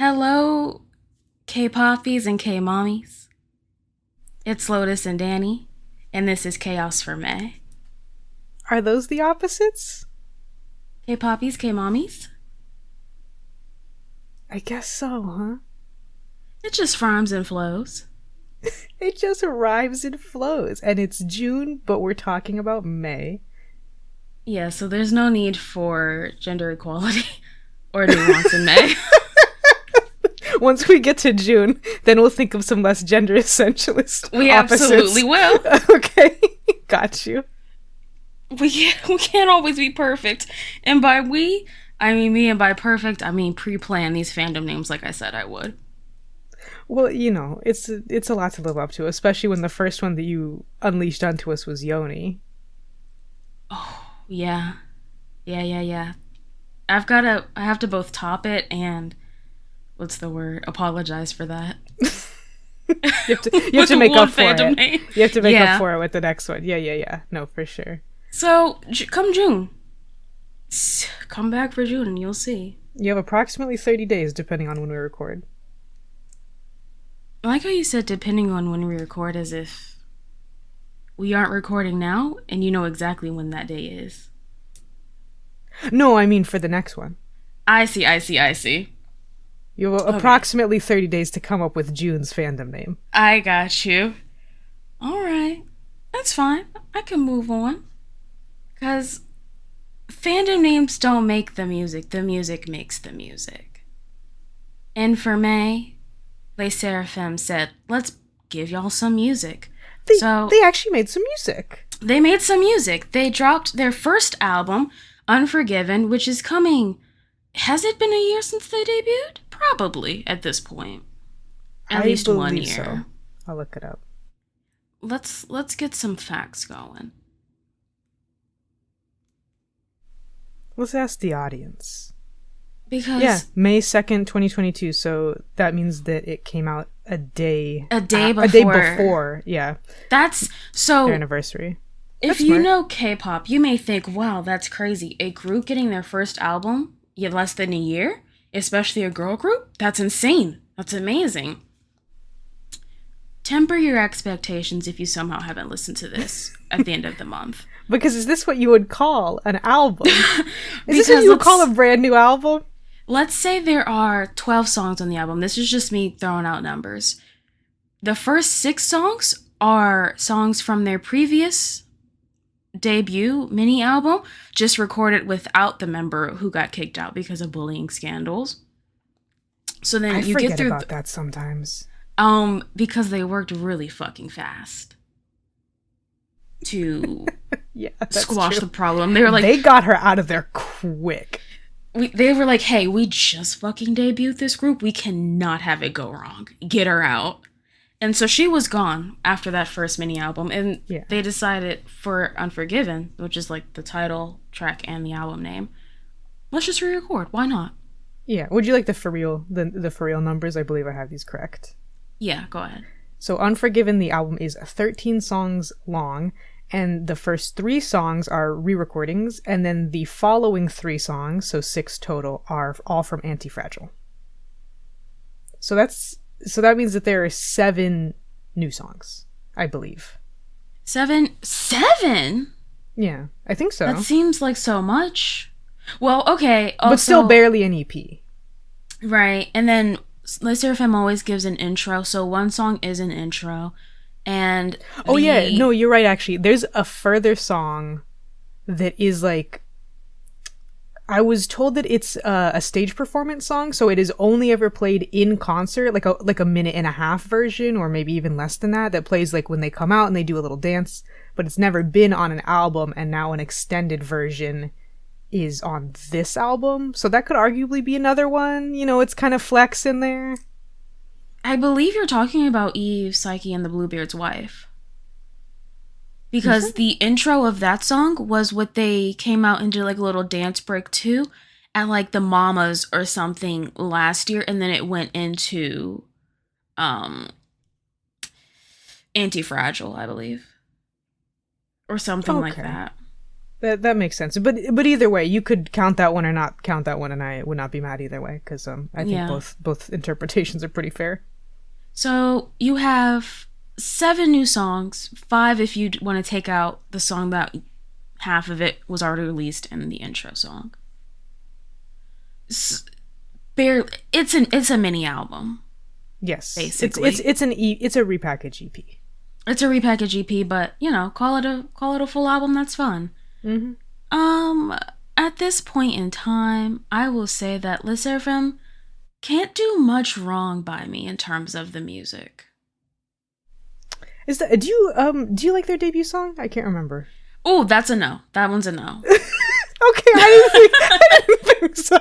Hello, K-poppies and K-mommies. It's Lotus and Danny, and this is Chaos for May. Are those the opposites? K-poppies, K-mommies? I guess so, huh? It just rhymes and flows. It just rhymes and flows. And it's June, but we're talking about May. Yeah, so there's no need for gender equality or nuance in May. Once we get to June, then we'll think of some less gender essentialist We opposites. absolutely will. Okay, got you. We can't always be perfect. And by we, I mean me, and by perfect, I mean pre-plan these fandom names like I said I would. Well, it's a lot to live up to, especially when the first one that you unleashed onto us was Joohoney. Oh, yeah. Yeah. I have to both top it and, what's the word? Apologize for that. You have to make up for it. Name. You have to make up for it with the next one. Yeah. No, for sure. So, come June. Come back for June and you'll see. You have approximately 30 days, depending on when we record. I like how you said depending on when we record, as if we aren't recording now and you know exactly when that day is. No, I mean for the next one. I see. You have approximately 30 days to come up with June's fandom name. I got you. Alright. That's fine. I can move on. Because fandom names don't make the music makes the music. And for May, SSERAFIM said, let's give y'all some music. They actually made some music. They made some music. They dropped their first album, Unforgiven, which is coming. Has it been a year since they debuted? Probably at this point. At least 1 year. So. I'll look it up. Let's get some facts going. Let's ask the audience. Because May 2nd, 2022. So that means that it came out a day before. Yeah. That's so their anniversary. If you know K-pop, you may think, wow, that's crazy. A group getting their first album in less than a year, especially a girl group, that's insane. That's amazing. Temper your expectations if you somehow haven't listened to this at the end of the month. Because is this what you would call an album? Is this what you would call a brand new album? Let's say there are 12 songs on the album. This is just me throwing out numbers. The first 6 songs are songs from their previous debut mini album, just recorded without the member who got kicked out because of bullying scandals. So then you get through about that sometimes. Because they worked really fucking fast to squash the problem. They were like, they got her out of there quick. They were like, hey, we just fucking debuted this group. We cannot have it go wrong. Get her out. And so she was gone after that first mini album. And they decided for Unforgiven, which is like the title track and the album name, let's just re-record. Why not? Yeah. Would you like the for real numbers? I believe I have these correct. Yeah, go ahead. So Unforgiven, the album is 13 songs long, and the first 3 songs are re-recordings, and then the following 3 songs, so 6 total, are all from Anti-Fragile. So that means that there are 7 new songs, I believe. 7? Yeah, I think so. That seems like so much. Well, okay. Also, but still barely an EP. Right, and then SSERAFIM always gives an intro, so one song is an intro. And no, you're right, actually. There's a further song that is like, I was told that it's a stage performance song, so it is only ever played in concert, like a minute and a half version, or maybe even less than that plays like when they come out and they do a little dance, but it's never been on an album, and now an extended version is on this album. So that could arguably be another one. It's kind of flex in there. I believe you're talking about Eve, Psyche, and the Bluebeard's wife. Because the intro of that song was what they came out and did like a little dance break to at like the Mamas or something last year, and then it went into Anti-Fragile, I believe. Or something like that. That makes sense. But either way, you could count that one or not count that one, and I would not be mad either way, because I think both interpretations are pretty fair. So you have 7 new songs, 5 if you want to take out the song that half of it was already released in the intro song. Barely, it's a mini album. Yes, basically, it's a repackaged EP. It's a repackaged EP, but call it a full album. That's fun. Mm-hmm. At this point in time, I will say that SSERAFIM can't do much wrong by me in terms of the music. Do you like their debut song? I can't remember. Oh, that's a no. That one's a no. Okay, I didn't think so.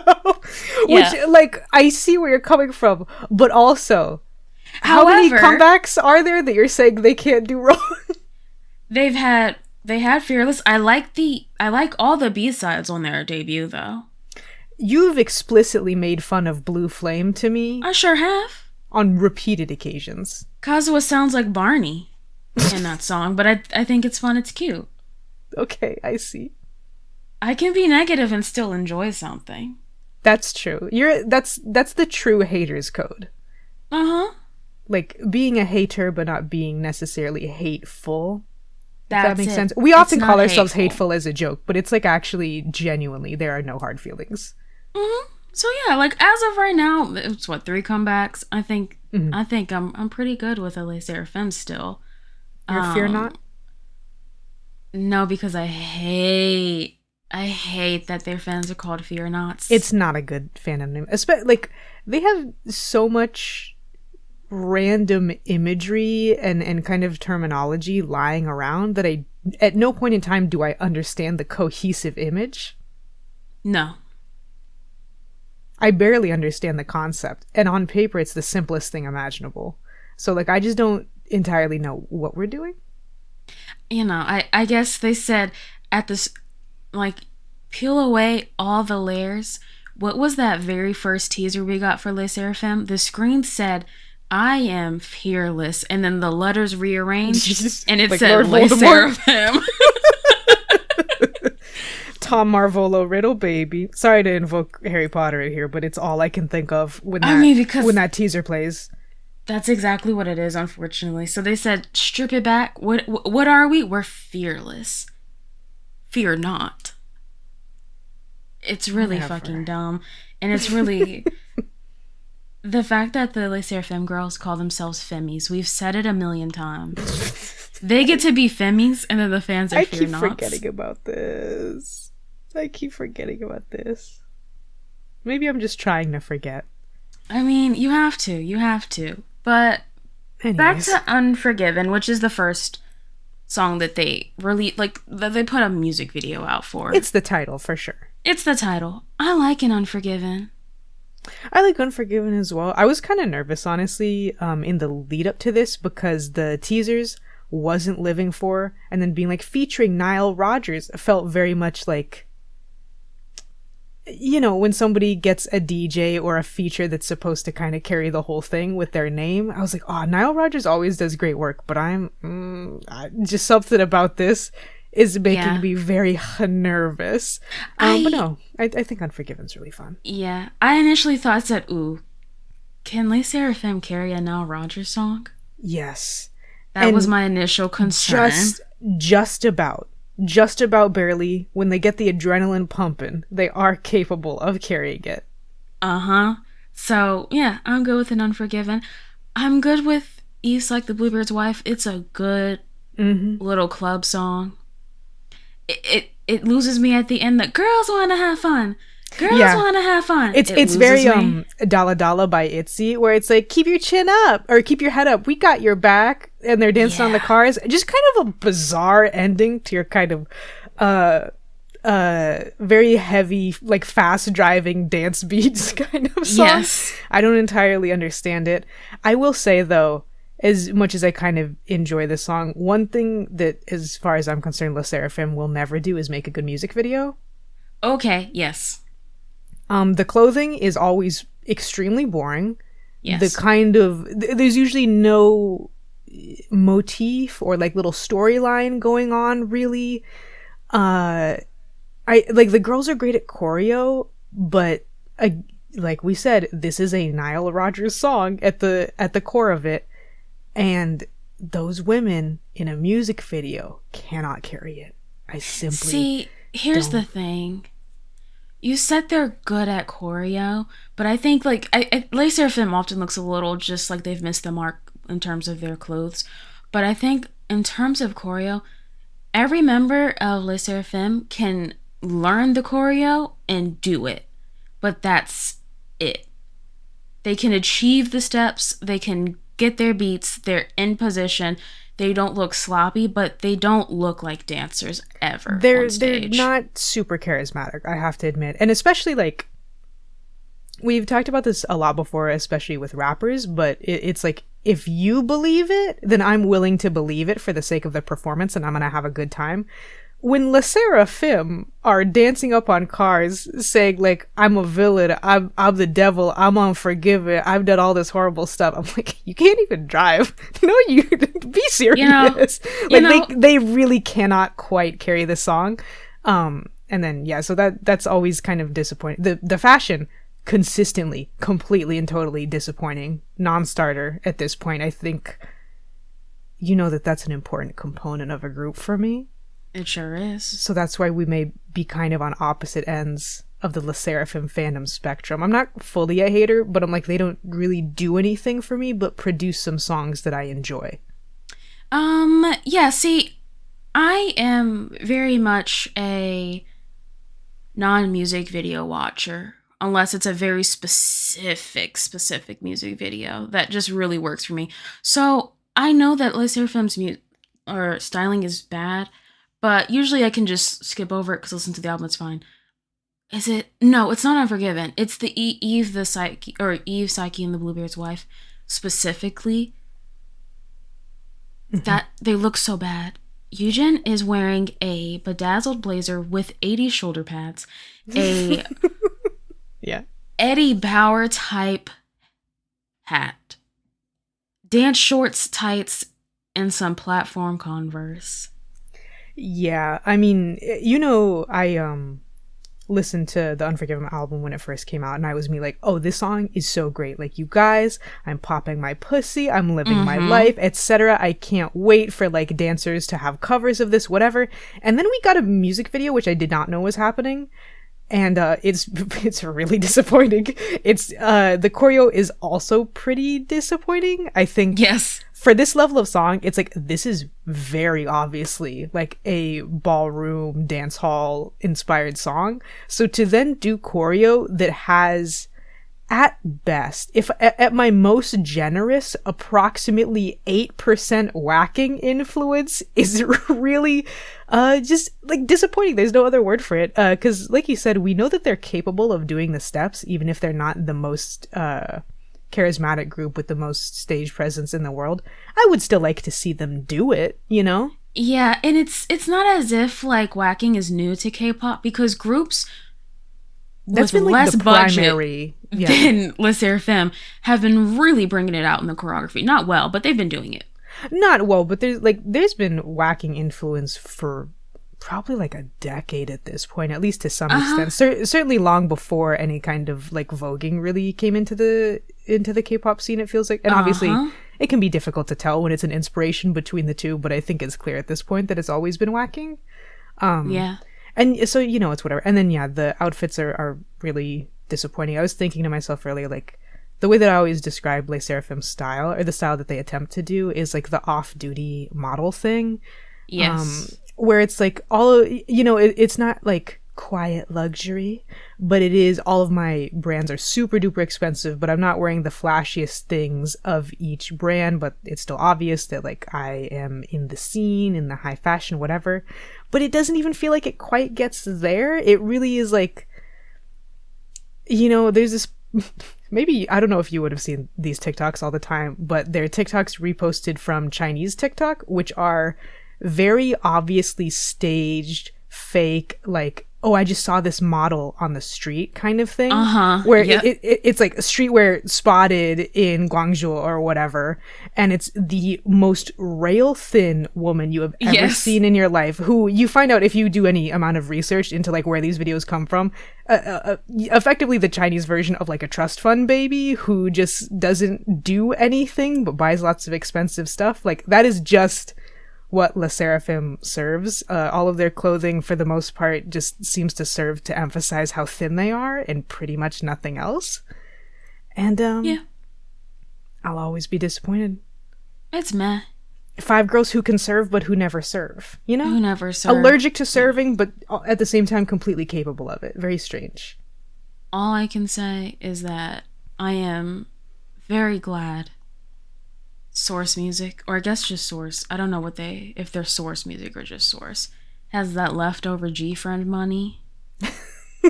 Yeah. Which, like, I see where you're coming from, but also, how many comebacks are there that you're saying they can't do wrong? They had Fearless. I like all the B-sides on their debut, though. You've explicitly made fun of Blue Flame to me. I sure have. On repeated occasions. Kazuha sounds like Barney in that song, but I think it's fun. It's cute. Okay, I see. I can be negative and still enjoy something. That's true. That's the true hater's code. Uh-huh. Like, being a hater but not being necessarily hateful. If that makes sense. We often call ourselves hateful as a joke, but it's like actually genuinely there are no hard feelings. Mm-hmm. So yeah, like as of right now, it's 3 comebacks. I think I'm pretty good with SSERAFIM still. You're Fear Not? No, because I hate that their fans are called Fear Nots. It's not a good fandom name. Like, they have so much random imagery and kind of terminology lying around that at no point in time do I understand the cohesive image. No. I barely understand the concept. And on paper, it's the simplest thing imaginable. So, like, I just don't entirely know what we're doing. I guess they said at this, like, peel away all the layers. What was that very first teaser we got for SSERAFIM? The screen said, "I am fearless," and then the letters rearranged, and it like said SSERAFIM. Tom Marvolo Riddle baby. Sorry to invoke Harry Potter in here, but it's all I can think of when that teaser plays. That's exactly what it is, unfortunately. So they said, strip it back. What are we? We're fearless. Fear not. It's really fucking dumb. And it's really... the fact that the SSERAFIM girls call themselves femmies, we've said it a million times. They get to be femmies, and then the fans are fear nots. I keep forgetting about this. Maybe I'm just trying to forget. I mean, you have to. But anyways. Back to Unforgiven, which is the first song that they released, like, that they put a music video out for. It's the title, for sure. It's the title. I like an Unforgiven. I like Unforgiven as well. I was kind of nervous, honestly, in the lead up to this, because the teasers wasn't living for, and then being like featuring Nile Rodgers felt very much like, when somebody gets a DJ or a feature that's supposed to kind of carry the whole thing with their name. I was like, oh, Nile Rodgers always does great work, but just something about this is making me very nervous. But no, I think Unforgiven's really fun. Yeah, I initially thought that, ooh, can SSERAFIM carry a Nile Rodgers song? Yes. That was my initial concern. Just about barely. When they get the adrenaline pumping, they are capable of carrying it. Uh-huh. So, yeah, I'm good with an Unforgiven. I'm good with East Like the Bluebird's Wife. It's a good little club song. It loses me at the end that girls want to have fun. Girls want to have fun. It's very Dalla Dalla by ITZY, where it's like, keep your chin up or keep your head up. We got your back. And they're dancing on the cars. Just kind of a bizarre ending to your kind of very heavy, like, fast driving dance beats kind of song. Yes. I don't entirely understand it. I will say, though, as much as I kind of enjoy this song, one thing that, as far as I'm concerned, SSERAFIM will never do is make a good music video. Okay, yes. The clothing is always extremely boring. Yes. There's usually no motif or, like, little storyline going on, really. I like the girls are great at choreo, but like we said, this is a Nile Rodgers song at the core of it, and those women in a music video cannot carry it. I simply See, here's the thing. You said they're good at choreo, but I think like Les SSERAFIM often looks a little just like they've missed the mark in terms of their clothes. But I think in terms of choreo, every member of Les SSERAFIM can learn the choreo and do it. But that's it. They can achieve the steps, they can get their beats, they're in position. They don't look sloppy, but they don't look like dancers ever. They're not super charismatic, I have to admit. And especially like we've talked about this a lot before, especially with rappers, but it's like if you believe it, then I'm willing to believe it for the sake of the performance and I'm gonna have a good time. When Les SSERAFIM are dancing up on cars saying like, I'm a villain, I'm the devil, I'm unforgiven, I've done all this horrible stuff, I'm like, you can't even drive. No, you be serious. They really cannot quite carry the song. And then yeah, so that's always kind of disappointing. The fashion consistently, completely and totally disappointing. Non-starter at this point. I think you know that's an important component of a group for me. It sure is. So that's why we may be kind of on opposite ends of the Les SSERAFIM fandom spectrum. I'm not fully a hater, but I'm like, they don't really do anything for me, but produce some songs that I enjoy. Yeah, see, I am very much a non-music video watcher, unless it's a very specific music video that just really works for me. So I know that Les SSERAFIM's styling is bad, but usually I can just skip over it because listen to the album, it's fine. Is it? No, it's not Unforgiven. It's the Eve, Psyche, and the Bluebeard's Wife, specifically. Mm-hmm. That they look so bad. Eugen is wearing a bedazzled blazer with 80s shoulder pads, a yeah, Eddie Bauer type hat, dance shorts, tights, and some platform Converse. Yeah, I mean, you know, I listened to the Unforgiven album when it first came out, and I was like, oh, this song is so great. Like, you guys, I'm popping my pussy, I'm living my life, etc. I can't wait for like dancers to have covers of this, whatever. And then we got a music video, which I did not know was happening. And it's really disappointing. It's the choreo is also pretty disappointing. I think yes. For this level of song, it's like this is very obviously like a ballroom dance hall inspired song. So to then do choreo that has at best, if at my most generous, approximately 8% whacking influence is really just like disappointing. There's no other word for it. Because like you said, we know that they're capable of doing the steps, even if they're not the most charismatic group with the most stage presence in the world. I would still like to see them do it, you know? Yeah, and it's not as if like whacking is new to K-pop, because groups that's with been like less the budget yeah. than Les SSERAFIM have been really bringing it out in the choreography. Not well, but they've been doing it. Not well, but there's been whacking influence for probably like a decade at this point, at least to some extent. Certainly long before any kind of like voguing really came into the K-pop scene, it feels like. And obviously it can be difficult to tell when it's an inspiration between the two, but I think it's clear at this point that it's always been whacking. Yeah. And so, you know, it's whatever. And then, yeah, the outfits are really disappointing. I was thinking to myself earlier, like, the way that I always describe Les SSERAFIM's style, or the style that they attempt to do, is like the off-duty model thing. Yes. Where it's like all, you know, it's not like quiet luxury, but it is, all of my brands are super duper expensive, but I'm not wearing the flashiest things of each brand, but it's still obvious that like I am in the scene, in the high fashion, whatever. But it doesn't even feel like it quite gets there. It really is like, you know, there's this maybe, I don't know if you would have seen these TikToks all the time, but they're TikToks reposted from Chinese TikTok, which are very obviously staged, fake, like oh, I just saw this model on the street kind of thing. Uh-huh. Yep. It's like a streetwear spotted in Guangzhou or whatever. And it's the most rail thin woman you have ever seen in your life, who you find out if you do any amount of research into like where these videos come from. Effectively the Chinese version of like a trust fund baby who just doesn't do anything but buys lots of expensive stuff. Like that is just what SSERAFIM serves. All of their clothing, for the most part, just seems to serve to emphasize how thin they are and pretty much nothing else. And, I'll always be disappointed. It's meh. 5 girls who can serve, but who never serve. You know? Who never serve. Allergic to serving, but at the same time completely capable of it. Very strange. All I can say is that I am very glad Source Music, or I guess just Source, I don't know if they're Source Music or just Source, has that leftover G-Friend money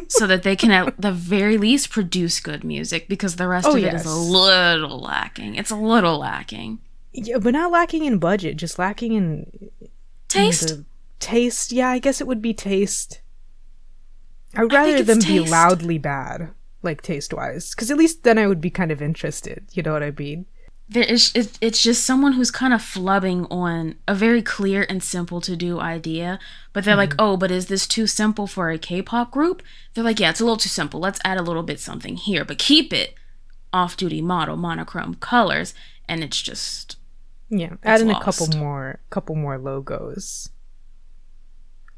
so that they can at the very least produce good music, because the rest of it is a little lacking. It's a little lacking. Yeah, but not lacking in budget, just lacking in taste. Taste, yeah, I guess it would be taste. I would rather them be loudly bad, like taste-wise, because at least then I would be kind of interested, you know what I mean? It's just someone who's kind of flubbing on a very clear and simple to do idea, but they're like, oh, but is this too simple for a K-pop group? They're like, yeah, it's a little too simple. Let's add a little bit something here, but keep it off-duty model, monochrome colors, and it's just add in lost. a couple more logos.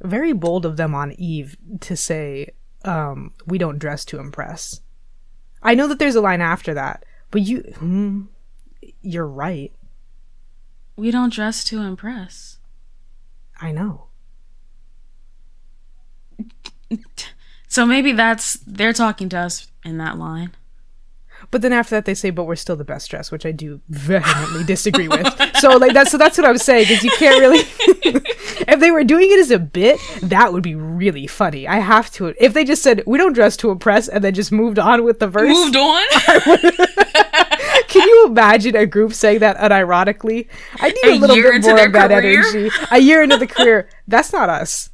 Very bold of them on Eve to say, we don't dress to impress. I know that there's a line after that, but you're right. We don't dress to impress. I know. So maybe they're talking to us in that line. But then after that they say, but we're still the best dressed, which I do vehemently disagree with. So that's what I'm saying, is you can't really if they were doing it as a bit, that would be really funny. I have to. If they just said, we don't dress to impress, and then just moved on with the verse. Moved on? Can you imagine a group saying that unironically? I need a little bit more of that energy. A year into the career. That's not us.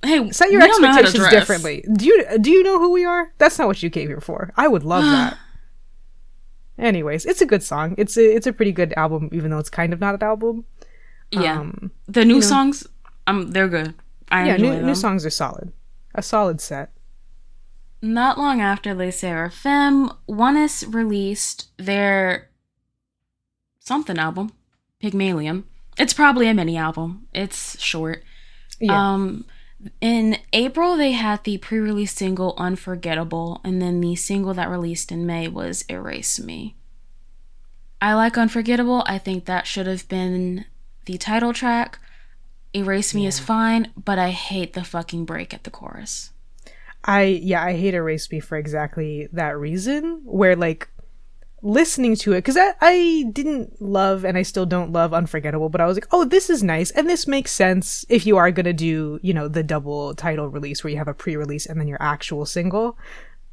Hey, set your expectations differently. Do you know who we are? That's not what you came here for. I would love that. Anyways, it's a good song. It's a pretty good album, even though it's kind of not an album. Yeah, the new songs, they're good. I enjoy them. New songs are solid. A solid set. Not long after SSERAFIM, Oneus released their something album, Pygmalion. It's probably a mini album. It's short. Yeah. In April, they had the pre-release single Unforgettable, and then the single that released in May was Erase Me. I like Unforgettable. I think that should have been the title track. Erase Me is fine, but I hate the fucking break at the chorus. I hate Erase Me for exactly that reason, where like listening to it, because I didn't love, and I still don't love Unforgettable, but I was like, oh, this is nice, and this makes sense if you are gonna do, the double title release where you have a pre-release and then your actual single.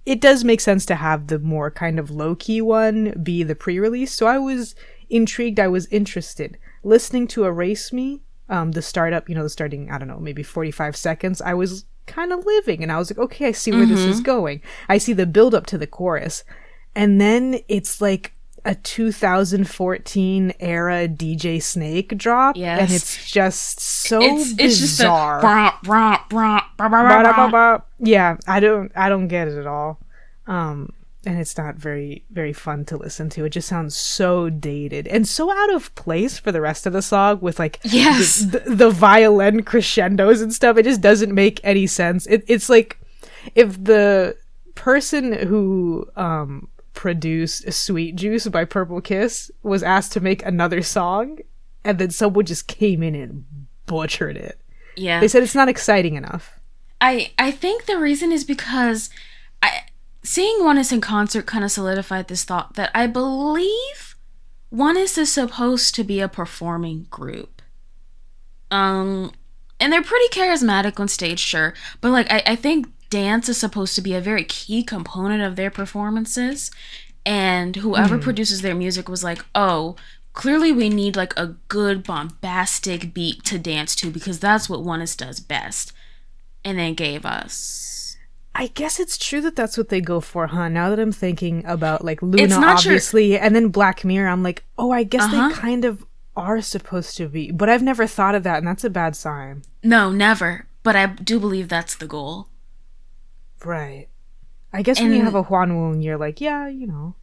It does make sense to have the more kind of low-key one be the pre-release, so I was intrigued, I was interested. Listening to Erase Me, the startup, the starting, I don't know, maybe 45 seconds, I was kind of living, and I was like, okay, I see where this is going. I see the build up to the chorus. And then it's like a 2014 era DJ Snake drop. Yes. And it's just so bizarre. It's just yeah, I don't get it at all. And it's not very, very fun to listen to. It just sounds so dated and so out of place for the rest of the song with like the violin crescendos and stuff. It just doesn't make any sense. It's like if the person who produced Sweet Juice by Purple Kiss was asked to make another song and then someone just came in and butchered it. Yeah. They said it's not exciting enough. I think the reason is because seeing Oneus in concert kind of solidified this thought that I believe Oneus is supposed to be a performing group. And they're pretty charismatic on stage, sure. But like I think dance is supposed to be a very key component of their performances. And whoever produces their music was like, oh, clearly we need like a good bombastic beat to dance to because that's what Oneus does best. and then gave us. I guess it's true that that's what they go for, huh? Now that I'm thinking about like Luna, It's not obviously, and then Black Mirror, I'm like, oh, I guess Uh-huh. they kind of are supposed to be. But I've never thought of that, and that's a bad sign. No, never. But I do believe that's the goal. Right. I guess when you And- have a Hwanwoon, you're like, yeah, you know,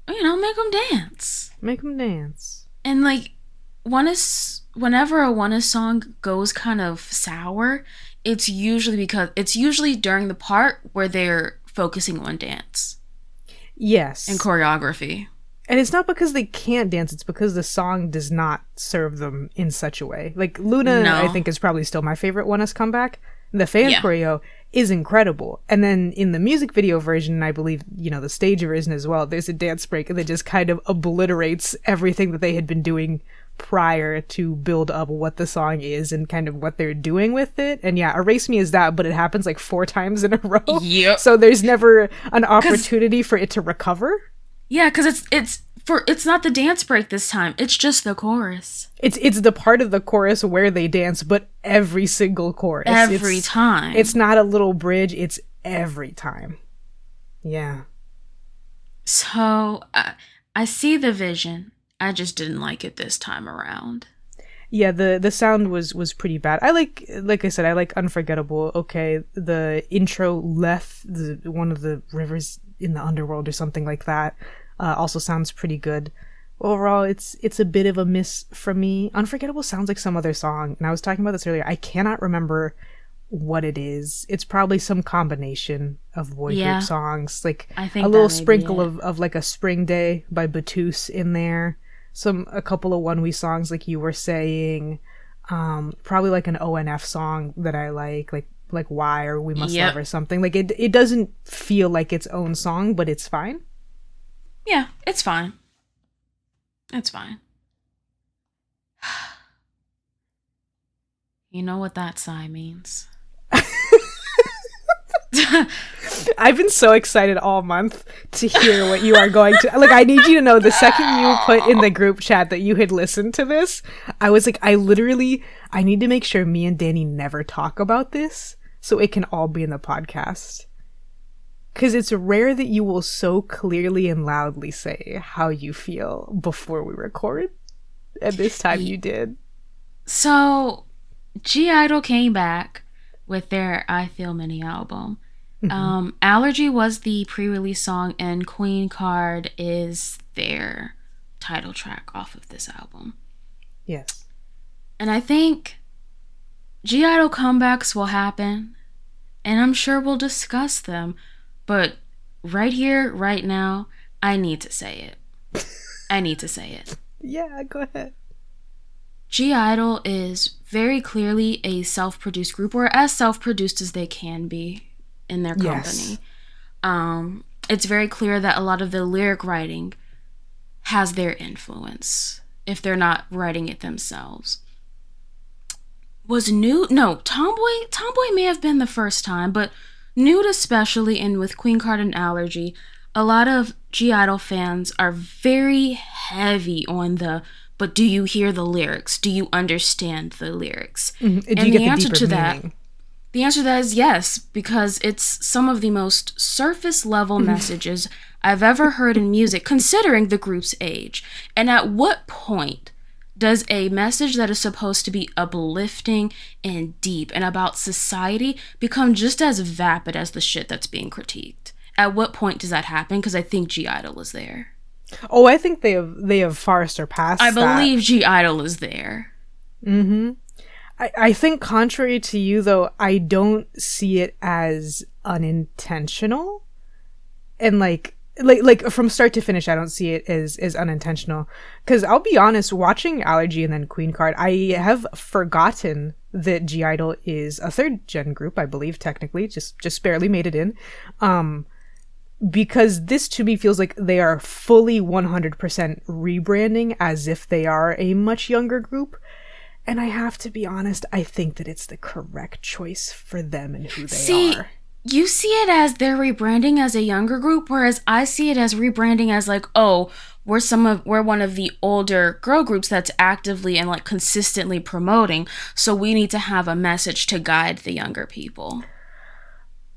Make them dance. make them dance. And like, whenever a Oneus song goes kind of sour, it's usually during the part where they're focusing on dance Yes. and choreography. And it's not because they can't dance, it's because the song does not serve them in such a way. Like, Luna, No. I think, is probably still my favorite Oneus comeback. The fan Yeah. choreo is incredible. And then in the music video version, I believe, the stage version as well, there's a dance break that just kind of obliterates everything that they had been doing prior to build up what the song is and kind of what they're doing with it. And yeah, Erase Me is that, but it happens like 4 times in a row. Yep. So there's never an opportunity for it to recover. Yeah, because it's not the dance break this time. It's just the chorus. It's the part of the chorus where they dance, but every single chorus. Every time. It's not a little bridge, it's every time. Yeah. So, I see the vision. I just didn't like it this time around. Yeah, the sound was pretty bad. I like I said, I like Unforgettable. Okay, the intro, Leth, one of the rivers in the underworld or something like that, also sounds pretty good. Overall, it's a bit of a miss from me. Unforgettable sounds like some other song, and I was talking about this earlier. I cannot remember what it is. It's probably some combination of boy group songs, like I think a little that may be sprinkle it. of like a Spring Day by Batus in there. A couple of One We songs, like you were saying. Probably like an ONF song that I like Why or We Must Love or something. Like it doesn't feel like its own song, but it's fine. Yeah, it's fine. It's fine. You know what that sigh means. I've been so excited all month to hear what you are going to... Like, I need you to know, the second you put in the group chat that you had listened to this, I was like, I need to make sure me and Danny never talk about this so it can all be in the podcast. Because it's rare that you will so clearly and loudly say how you feel before we record. And this time you did. So, G-Idol came back with their I Feel mini album. Allergy was the pre-release song, and Queen Card is their title track off of this album. Yes. And I think G-Idol comebacks will happen, and I'm sure we'll discuss them, but right here, right now, I need to say it. I need to say it. Yeah, go ahead. G-Idol is very clearly a self-produced group, or as self-produced as they can be in their company. Yes. It's very clear that a lot of the lyric writing has their influence, if they're not writing it themselves. Tomboy may have been the first time, but Nude especially, and with Queen Card and Allergy, a lot of G-Idol fans are very heavy on but do you hear the lyrics? Do you understand the lyrics? Do you get the deeper meaning? The answer to that is yes, because it's some of the most surface level messages I've ever heard in music, considering the group's age. And at what point does a message that is supposed to be uplifting and deep and about society become just as vapid as the shit that's being critiqued? At what point does that happen? Because I think G-Idol is there. Oh, I think they have far surpassed that. I believe G-Idol is there. Mm-hmm. I think contrary to you, though, I don't see it as unintentional. And like from start to finish, I don't see it as unintentional. Because I'll be honest, watching Allergy and then Queen Card, I have forgotten that G-Idol is a third gen group, I believe, technically. Just barely made it in. Because this to me feels like they are fully 100% rebranding as if they are a much younger group. And I have to be honest, I think that it's the correct choice for them and who they are. You see it as they're rebranding as a younger group, whereas I see it as rebranding as like, oh, we're one of the older girl groups that's actively and like consistently promoting, so we need to have a message to guide the younger people.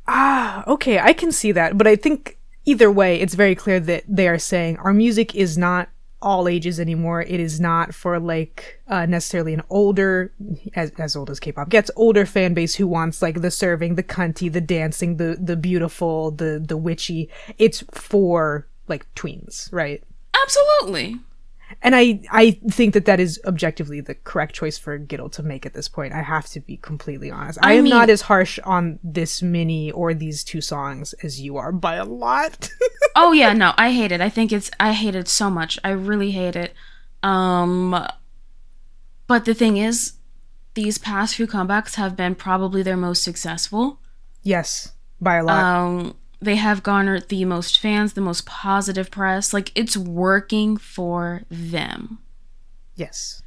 Okay, I can see that, but I think either way, it's very clear that they are saying our music is not all ages anymore. It is not for like necessarily an older, as old as K-pop gets, older fan base who wants like the serving, the cunty, the dancing, the beautiful, the witchy. It's for like tweens, right? Absolutely. And I think that is objectively the correct choice for Giddle to make at this point. I have to be completely honest. I am not as harsh on this mini or these two songs as you are by a lot. Oh yeah, no, I hate it. I hate it so much. I really hate it. But the thing is, these past few comebacks have been probably their most successful. Yes, by a lot. They have garnered the most fans, the most positive press. Like, it's working for them. Yes.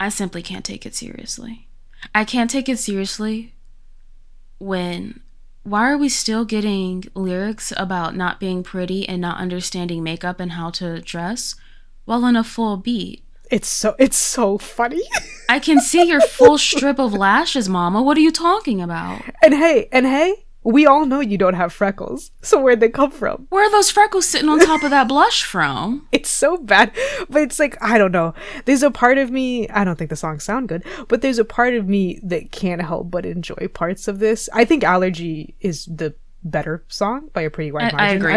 I simply can't take it seriously. I can't take it seriously when... Why are we still getting lyrics about not being pretty and not understanding makeup and how to dress while on a full beat? It's so funny. I can see your full strip of lashes, mama. What are you talking about? And hey, we all know you don't have freckles. So where'd they come from? Where are those freckles sitting on top of that blush from? It's so bad. But it's like, I don't know. There's a part of me, I don't think the songs sound good, but there's a part of me that can't help but enjoy parts of this. I think Allergy is the better song by a pretty wide margin. I agree.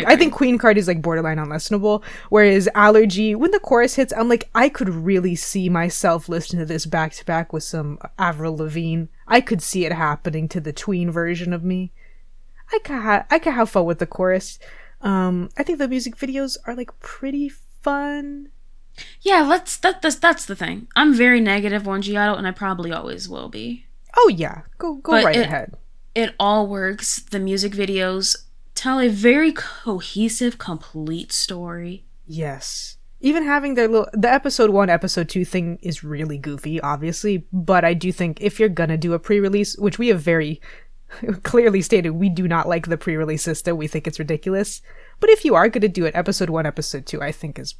I think Queen Card is like borderline unlistenable, whereas Allergy, when the chorus hits, I'm like, I could really see myself listening to this back to back with some Avril Lavigne. I could see it happening to the tween version of me. I could have fun with the chorus. I think the music videos are like pretty fun. Yeah, that's the thing. I'm very negative on G-Idol, and I probably always will be. Oh yeah, go right ahead. It all works. The music videos tell a very cohesive, complete story. Yes. Even having the episode 1, episode 2 thing is really goofy, obviously, but I do think if you're gonna do a pre-release, which we have very clearly stated, we do not like the pre-release system, we think it's ridiculous, but if you are gonna do it, episode 1, episode 2, I think is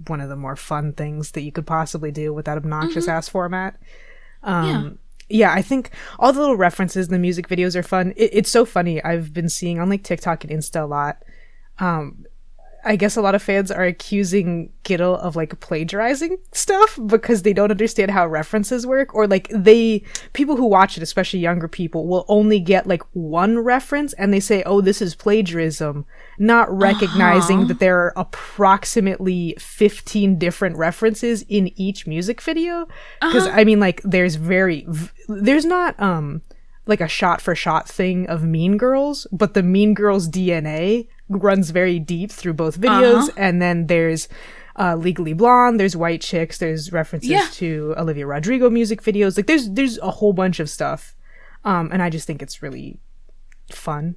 one of the more fun things that you could possibly do with that obnoxious ass format. Yeah, I think all the little references in the music videos are fun. It's so funny. I've been seeing on like TikTok and Insta a lot. I guess a lot of fans are accusing Giddle of like plagiarizing stuff because they don't understand how references work, or like people who watch it, especially younger people, will only get like one reference and they say, oh, this is plagiarism, not recognizing that there are approximately 15 different references in each music video. Because I mean, like there's not like a shot for shot thing of Mean Girls, but the Mean Girls DNA runs very deep through both videos. And then there's Legally Blonde, there's White Chicks, there's references to Olivia Rodrigo music videos. Like there's a whole bunch of stuff. And I just think it's really fun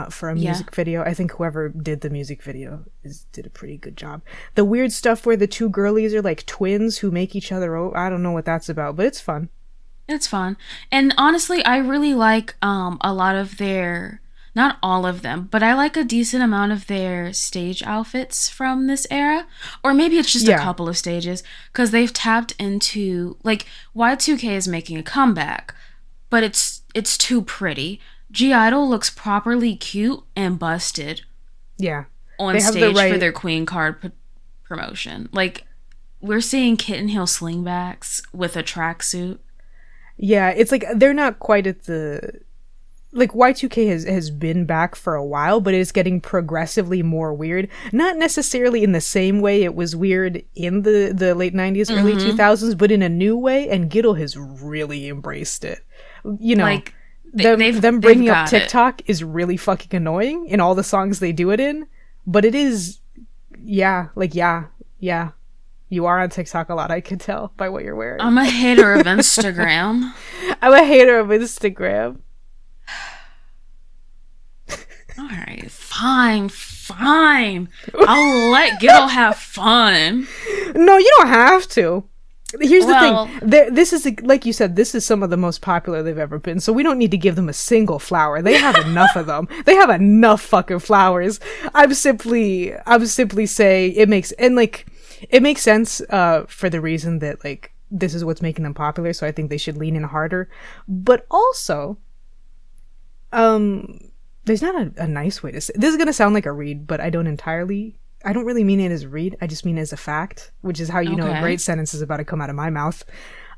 for a music video. I think whoever did the music video did a pretty good job. The weird stuff where the two girlies are like twins who make each other, I don't know what that's about, but it's fun. It's fun. And honestly, I really like a lot of their, not all of them, but I like a decent amount of their stage outfits from this era. Or maybe it's just a couple of stages, because they've tapped into, like, Y2K is making a comeback, but it's too pretty. G-Idol looks properly cute and busted. Yeah. On stage for their Queen Card promotion. Like, we're seeing kitten heel slingbacks with a tracksuit. Yeah, it's like they're not quite at the... Like, Y2K has been back for a while, but it's getting progressively more weird. Not necessarily in the same way it was weird in the late 90s, early 2000s, but in a new way, and Giddle has really embraced it. You know, like, them bringing up TikTok is really fucking annoying in all the songs they do it in, but it is... Yeah. You are on TikTok a lot, I could tell by what you're wearing. I'm a hater of Instagram. I'm a hater of Instagram. Alright, fine. I'll let Giddle have fun. No, you don't have to. Here's the thing. This is, like you said, this is some of the most popular they've ever been, so we don't need to give them a single flower. They have enough of them. They have enough fucking flowers. I'm simply saying it makes sense for the reason that, like, this is what's making them popular, so I think they should lean in harder. But also, There's not a nice way to say this. Is gonna sound like a read, but I don't really mean it as a read. I just mean it as a fact, which is how you know a great sentence is about to come out of my mouth.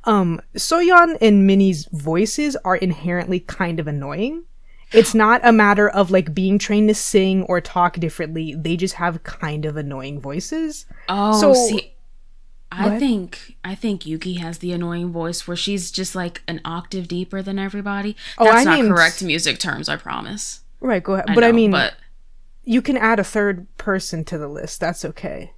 Soyeon and Minnie's voices are inherently kind of annoying. It's not a matter of like being trained to sing or talk differently. They just have kind of annoying voices. Oh, so, see, I think Yuki has the annoying voice where she's just like an octave deeper than everybody. That's not correct music terms, I promise. Right, go ahead. But you can add a third person to the list. That's okay.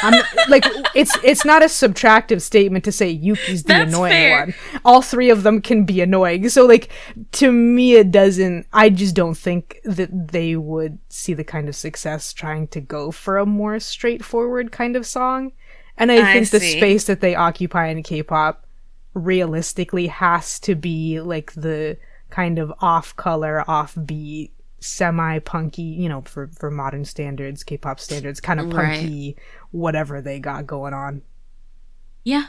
I'm like, it's not a subtractive statement to say Yuki's the annoying one. All three of them can be annoying. So like, to me, I just don't think that they would see the kind of success trying to go for a more straightforward kind of song. And I think the space that they occupy in K-pop realistically has to be like the kind of off-color, off-beat, semi-punky, for modern standards, K-pop standards, kind of punky, whatever they got going on. Yeah.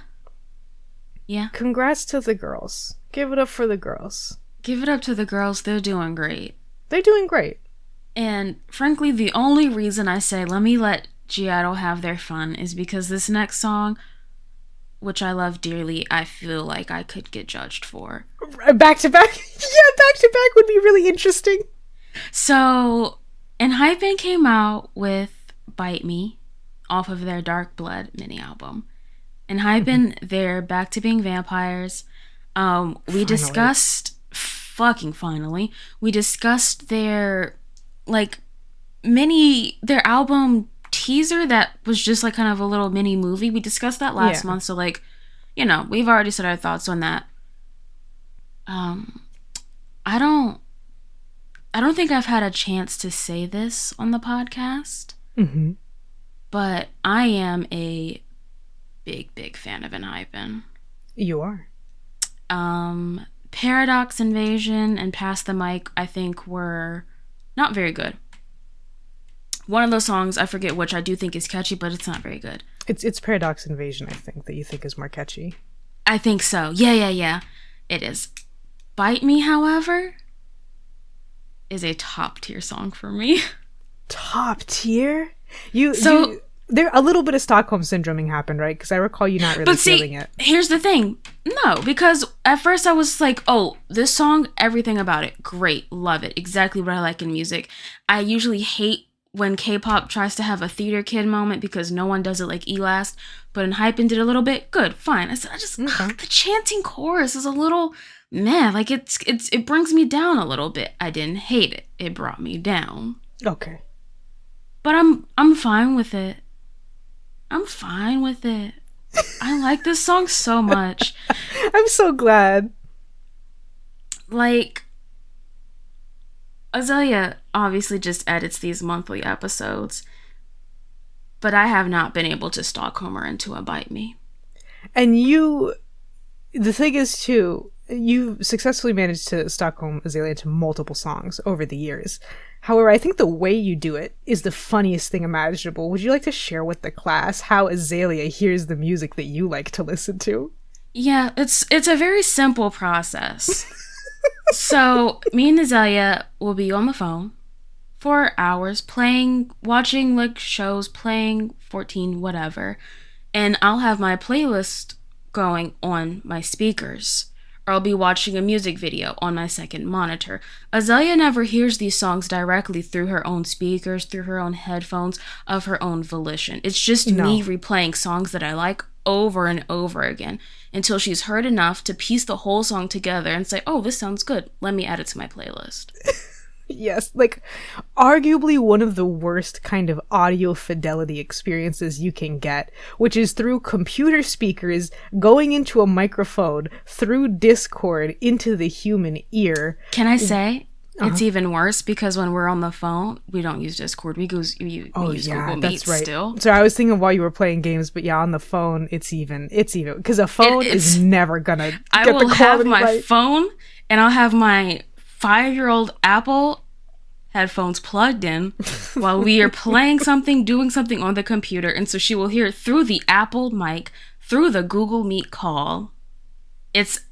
Congrats to the girls. Give it up for the girls. Give it up to the girls. They're doing great. And frankly, the only reason I say let me let G-Idol have their fun is because this next song, which I love dearly, I feel like I could get judged for. Back to back? Yeah, back to back would be really interesting. So, Enhypen came out with Bite Me off of their Dark Blood mini album. Enhypen, they're back to being vampires. We discussed, finally, we discussed their album teaser that was just like kind of a little mini movie. We discussed that last month, so we've already said our thoughts on that. I don't think I've had a chance to say this on the podcast, but I am a big fan of Enhypen. You are. Paradox Invasion and Pass the Mic, I think, were not very good. One of those songs, I forget which, I do think is catchy, but it's not very good. It's Paradox Invasion, I think, that you think is more catchy. I think so. Yeah. It is. Bite Me, however, is a top tier song for me. Top tier? There a little bit of Stockholm syndroming happened, right? Because I recall you not really feeling it. Here's the thing. No, because at first I was like, oh, this song, everything about it, great, love it, exactly what I like in music. I usually hate when K-pop tries to have a theater kid moment because no one does it like Elast, but Enhypen did a little bit. Good, fine. The chanting chorus is a little meh. Like it brings me down a little bit. I didn't hate it. It brought me down. Okay. But I'm fine with it. I like this song so much. I'm so glad. Like, Azalea obviously just edits these monthly episodes, but I have not been able to Stockholm her into a Bite Me. And the thing is too, you successfully managed to Stockholm Azalea into multiple songs over the years. However, I think the way you do it is the funniest thing imaginable. Would you like to share with the class how Azalea hears the music that you like to listen to? Yeah, it's a very simple process. So, me and Azalea will be on the phone for hours watching like shows, playing 14, whatever. And I'll have my playlist going on my speakers. Or I'll be watching a music video on my second monitor. Azalea never hears these songs directly through her own speakers, through her own headphones, of her own volition. It's just me replaying songs that I like over and over again until she's heard enough to piece the whole song together and say, oh, this sounds good. Let me add it to my playlist. Yes, like arguably one of the worst kind of audio fidelity experiences you can get, which is through computer speakers going into a microphone through Discord into the human ear. Can I say it's even worse because when we're on the phone, we don't use Discord. We use Google Meet still. So I was thinking while you were playing games, but yeah, on the phone, it's even because a phone is never gonna get the quality right. I will have my phone and I'll have my 5-year-old Apple headphones plugged in while we are playing something, doing something on the computer, and so she will hear it through the Apple mic, through the Google Meet call. It's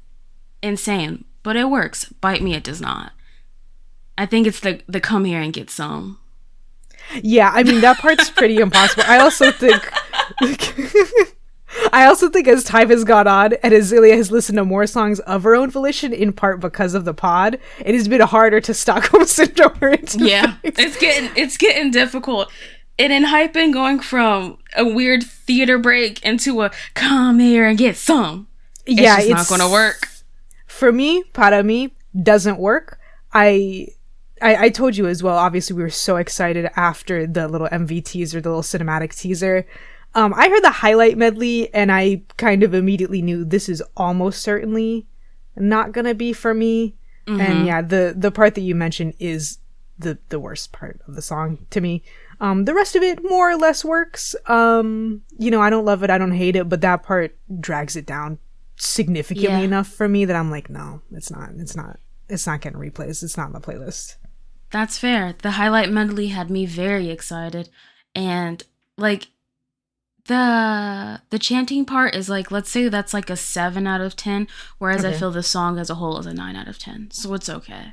insane, but it works. Bite Me, it does not. I think it's the come here and get some. Yeah, I mean, that part's pretty impossible. I also think as time has gone on and Azealia has listened to more songs of her own volition, in part because of the pod, it has been harder to Stockholm Syndrome her into Yeah, things. it's getting difficult. And Enhypen going from a weird theater break into a come here and get some. Yeah, it's not going to work. For me, para me, doesn't work. I told you as well, obviously we were so excited after the little MV teaser, the little cinematic teaser. I heard the highlight medley and I kind of immediately knew this is almost certainly not gonna be for me. Mm-hmm. And yeah, the part that you mentioned is the worst part of the song to me. The rest of it more or less works. I don't love it, I don't hate it, but that part drags it down significantly enough for me that I'm like, no, it's not getting replays. It's not on the playlist. That's fair. The highlight medley had me very excited, and like the chanting part is like, let's say that's like a 7 out of 10, whereas I feel the song as a whole is a 9 out of 10, so it's okay.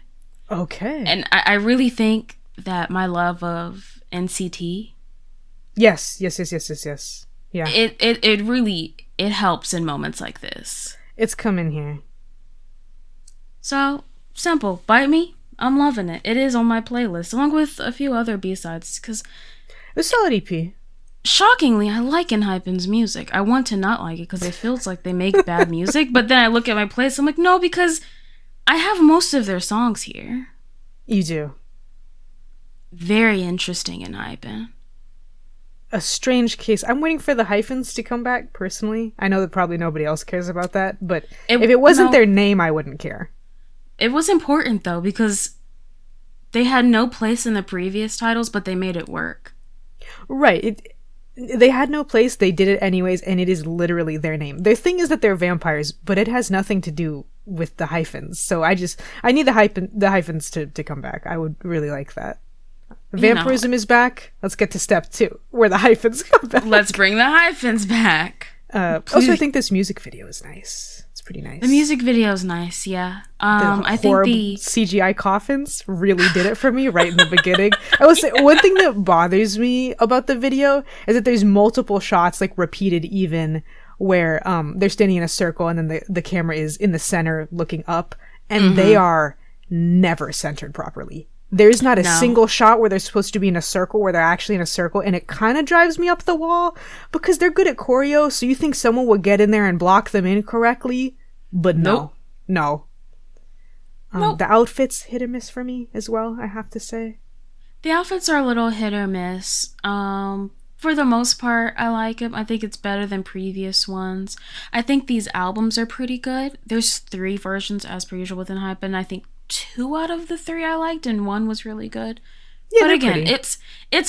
And I really think that my love of NCT, yes, yeah, it really helps in moments like this. It's coming here. So simple, Bite Me, I'm loving it. It is on my playlist, along with a few other B-sides, because it's a solid EP. Shockingly, I like Enhypen's music. I want to not like it because it feels like they make bad music, but then I look at my playlist, I'm like, no, because I have most of their songs here. You do. Very interesting Enhypen. A strange case. I'm waiting for the hyphens to come back, personally. I know that probably nobody else cares about that, but if it wasn't their name, I wouldn't care. It was important, though, because they had no place in the previous titles, but they made it work. Right. They had no place, they did it anyways, and it is literally their name. Their thing is that they're vampires, but it has nothing to do with the hyphens. So I need the hyphens to come back. I would really like that. Vampirism is back. Let's get to step 2, where the hyphens come back. Let's bring the hyphens back. Also, I think this music video is nice. It's pretty nice. The music video is nice, yeah. I think the CGI coffins really did it for me right in the beginning. I will say, one thing that bothers me about the video is that there's multiple shots, like repeated even, where they're standing in a circle and then the camera is in the center looking up, and they are never centered properly. There's not a single shot where they're supposed to be in a circle where they're actually in a circle, and it kind of drives me up the wall because they're good at choreo, so you think someone would get in there and block them in correctly, but no. The outfits hit or miss for me as well, I have to say. The outfits are a little hit or miss. For the most part, I like them. I think it's better than previous ones. I think these albums are pretty good. There's 3 versions as per usual with Enhypen. I think 2 out of the 3 I liked, and 1 was really good. Yeah, but again, it's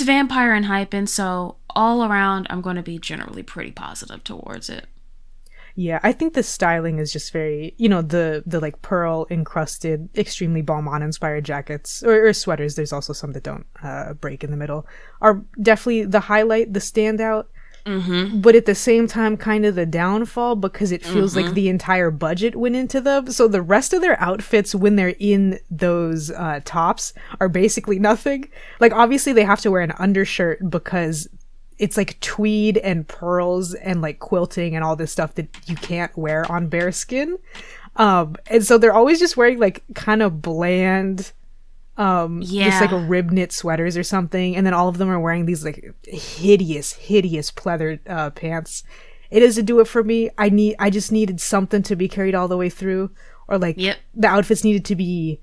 Vampire Enhypen, so all around I'm going to be generally pretty positive towards it. Yeah, I think the styling is just very, the like pearl encrusted, extremely Balmain inspired jackets or sweaters. There's also some that don't break in the middle, are definitely the highlight, the standout. But at the same time, kind of the downfall, because it feels like the entire budget went into them. So the rest of their outfits, when they're in those tops, are basically nothing. Like, obviously they have to wear an undershirt because it's like tweed and pearls and like quilting and all this stuff that you can't wear on bare skin. And so they're always just wearing like kind of bland, just like rib knit sweaters or something. And then all of them are wearing these like hideous pleather pants. It doesn't do it for me. I just needed something to be carried all the way through, or like the outfits needed to be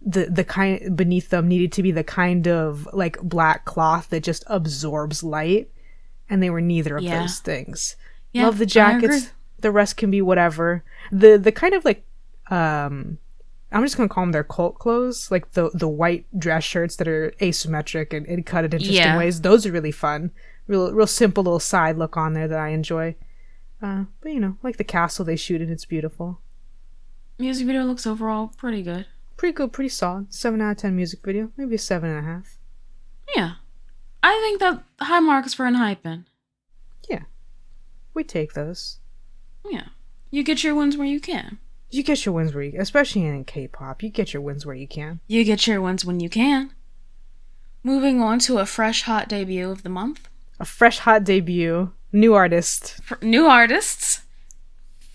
the kind beneath them needed to be the kind of like black cloth that just absorbs light, and they were neither of those things. Love the jackets. The rest can be whatever. The kind of like I'm just gonna call them their cult clothes, like the white dress shirts that are asymmetric and cut in interesting ways. Those are really fun. Real simple little side look on there that I enjoy. But like the castle they shoot in, it's beautiful. Music video looks overall pretty good. Pretty good, pretty solid. 7 out of 10 music video. Maybe a 7.5. Yeah. I think that high marks for Enhypen. Yeah. We take those. Yeah. You get your wins where you can. You get your wins where you, especially in K-pop, you get your wins where you can. You get your wins when you can. Moving on to a fresh, hot debut of the month. A fresh, hot debut. New artist. New artists.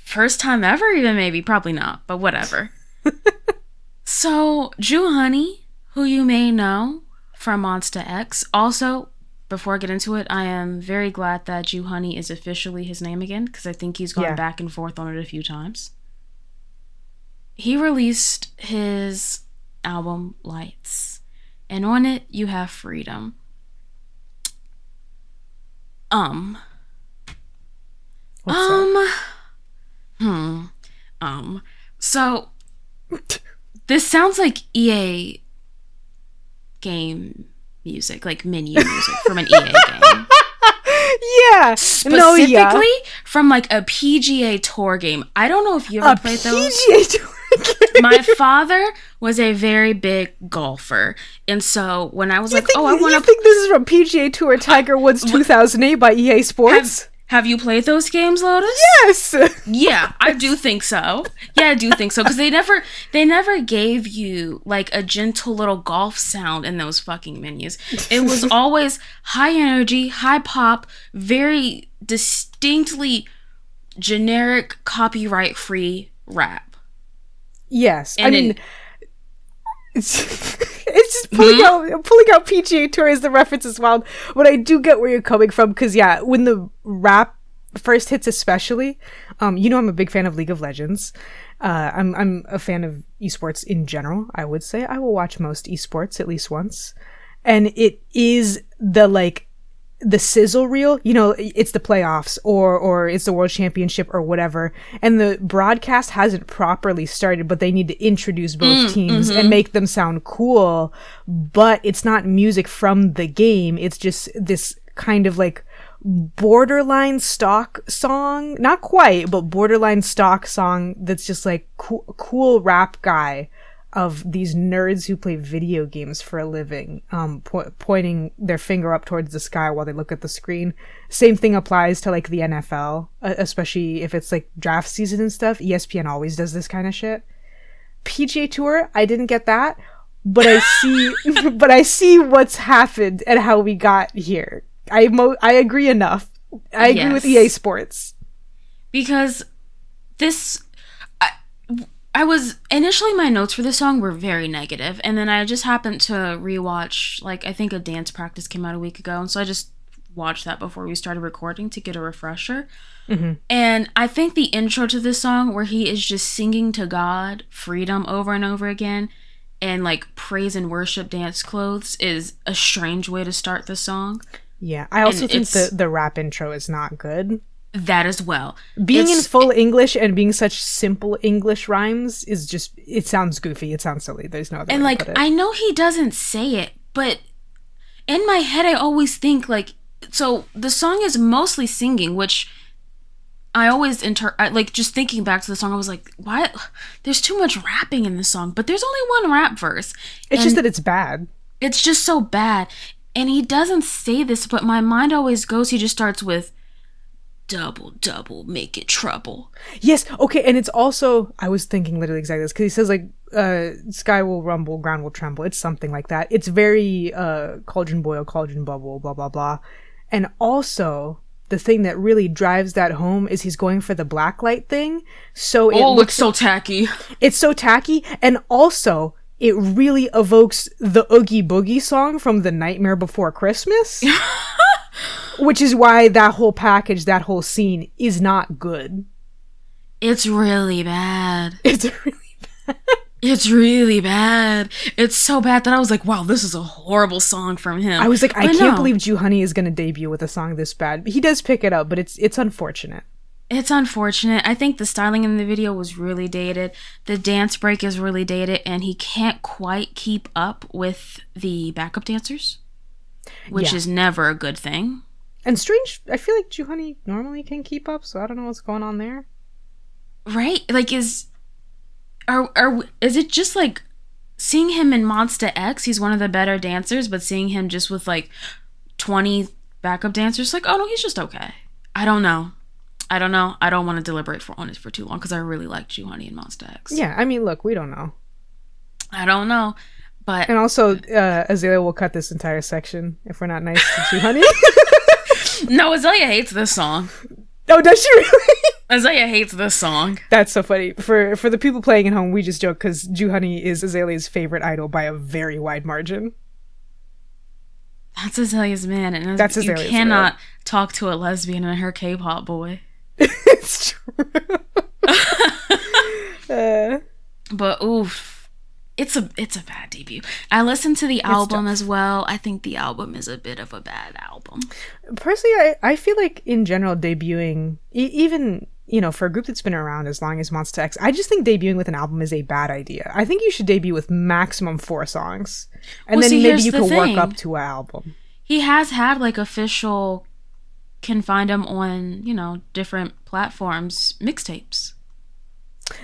First time ever, even maybe. Probably not, but whatever. So, Joohoney, who you may know from Monsta X. Also, before I get into it, I am very glad that Joohoney is officially his name again, because I think he's gone back and forth on it a few times. He released his album, Lights. And on it, you have Freedom. So, this sounds like EA game music, like menu music from an EA game. Yeah. Specifically from like a PGA Tour game. I don't know if you ever played those. PGA Tour game. My father was a very big golfer. And so when I was I want to... You think this is from PGA Tour Tiger Woods 2008 by EA Sports? Have you played those games, Lotus? Yes. Yeah, I do think so. Yeah, I do think so. Because they never gave you like a gentle little golf sound in those fucking menus. It was always high energy, high pop, very distinctly generic, copyright-free rap. Yes, and I mean, it's just pulling out PGA Tour as the reference is wild. But I do get where you're coming from, because when the rap first hits, especially, I'm a big fan of League of Legends. I'm a fan of esports in general. I would say I will watch most esports at least once, and it is the sizzle reel, it's the playoffs or it's the world championship or whatever, and the broadcast hasn't properly started, but they need to introduce both teams and make them sound cool, but it's not music from the game. It's just this kind of like borderline stock song, not quite, but borderline stock song that's just like cool rap guy of these nerds who play video games for a living, pointing their finger up towards the sky while they look at the screen. Same thing applies to like the NFL, especially if it's like draft season and stuff. ESPN always does this kind of shit. PGA Tour, I didn't get that, but I see what's happened and how we got here. I agree enough. I agree with EA Sports. Because I was initially, my notes for this song were very negative, and then I just happened to rewatch, I think a dance practice came out a week ago, and so I just watched that before we started recording to get a refresher. And I think the intro to this song, where he is just singing to God freedom over and over again, and like praise and worship dance clothes, is a strange way to start the song. Yeah, I also think the rap intro is not good. That as well. Being in full English and being such simple English rhymes is just, it sounds goofy. It sounds silly. There's no other way to put it. I know he doesn't say it, but in my head, I always think so the song is mostly singing, which I always just thinking back to the song, I was like, why? There's too much rapping in this song, but there's only one rap verse. It's just that it's bad. It's just so bad. And he doesn't say this, but my mind always goes, he just starts with, double, double, make it trouble. Yes, okay, and it's also, I was thinking literally exactly this, because he says, sky will rumble, ground will tremble. It's something like that. It's very, cauldron boil, cauldron bubble, blah, blah, blah. And also, the thing that really drives that home is he's going for the blacklight thing, so it looks so tacky. It's so tacky, and also, it really evokes the Oogie Boogie song from The Nightmare Before Christmas. Which is why that whole package, that whole scene is not good. It's really bad. It's really bad. It's really bad. It's so bad that I was like, wow, this is a horrible song from him. I was like, I can't believe Joohoney is going to debut with a song this bad. He does pick it up, but it's unfortunate. It's unfortunate. I think the styling in the video was really dated. The dance break is really dated, and he can't quite keep up with the backup dancers, which is never a good thing. And strange, I feel like Joohoney normally can keep up, so I don't know what's going on there. Right? Is it just like seeing him in Monsta X, he's one of the better dancers, but seeing him just with 20 backup dancers, oh no, he's just okay. I don't know. I don't know. I don't want to deliberate on it for too long because I really like Joohoney and Monsta X. Yeah, I mean, look, we don't know. I don't know. But and also, Azalea will cut this entire section if we're not nice to Joohoney. No, Azalea hates this song. Oh, does she really? Azalea hates this song. That's so funny. For the people playing at home, we just joke because Joohoney is Azalea's favorite idol by a very wide margin. That's Azalea's man, and that's you Azalea's cannot man. talk to a lesbian and her K-pop boy. It's true. But oof, it's a bad debut. I listened to the album as well. I think the album is a bit of a bad album. Personally, I feel like in general debuting, even for a group that's been around as long as Monsta X, I just think debuting with an album is a bad idea. I think you should debut with maximum 4 songs, and then maybe you can work up to an album. He has had like official, can find him on different platforms, mixtapes.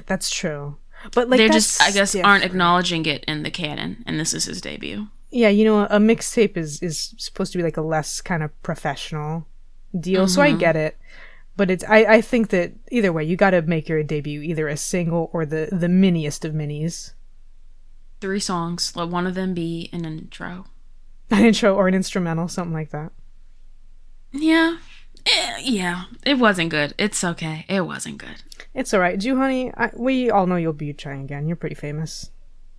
That's true. But like, they that's just, I guess, different. aren't acknowledging it in the canon, and this is his debut. Yeah, a mixtape is supposed to be like a less kind of professional deal, so I get it. But I think that either way, you got to make your debut either a single or the miniest of minis. 3 songs, let one of them be an intro. An intro or an instrumental, something like that. Yeah. Yeah, it wasn't good. It's okay. It wasn't good. It's alright. Joohoney, we all know you'll be trying again. You're pretty famous.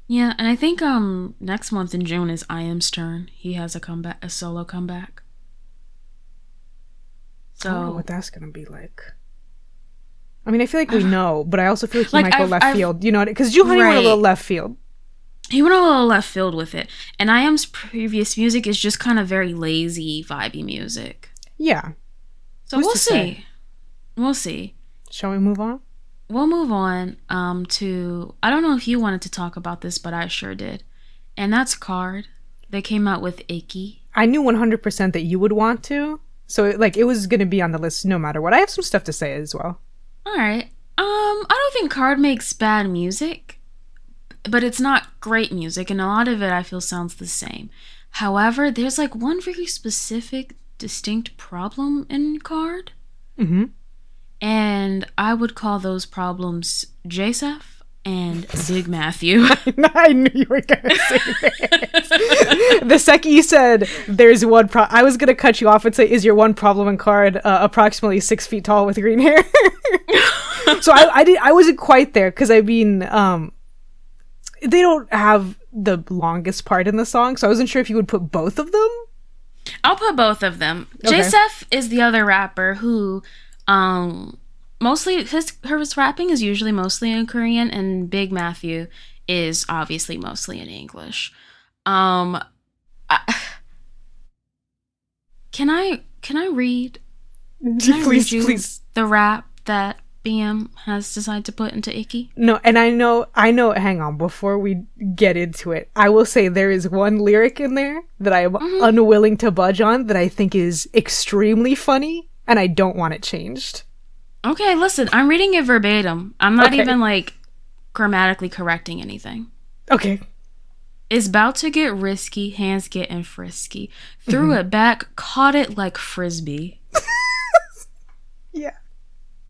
Yeah, and I think next month in June is IM's turn. He has a solo comeback. So I don't know what that's gonna be like. I mean, I feel like we know, but I also feel like he might go left field. Because Joohoney went a little left field. He went a little left field with it. And IM's previous music is just kind of very lazy, vibey music. Yeah. So we'll see. We'll see. Shall we move on? We'll move on to... I don't know if you wanted to talk about this, but I sure did. And that's Card. They came out with Icky. I knew 100% that you would want to. So, it was going to be on the list no matter what. I have some stuff to say as well. All right. I don't think Card makes bad music, but it's not great music, and a lot of it I feel sounds the same. However, there's one very specific, distinct problem in Card. Mm-hmm. And I would call those problems Joseph and Big Matthew. I knew you were going to say this. The second you said there's one problem, I was going to cut you off and say, is your one problem in Card approximately 6 feet tall with green hair? So I wasn't quite there because I mean, they don't have the longest part in the song, so I wasn't sure if you would put both of them. I'll put both of them. Okay. Joseph is the other rapper who mostly his rapping is usually mostly in Korean, and Big Matthew is obviously mostly in English. Can I read? Please. The rap that BM has decided to put into Icky? No, and I know, hang on, before we get into it, I will say there is one lyric in there that I am unwilling to budge on that I think is extremely funny, and I don't want it changed. Okay, listen, I'm reading it verbatim. I'm not even, grammatically correcting anything. Okay. It's about to get risky, hands getting frisky. Threw it back, caught it like frisbee. Yeah.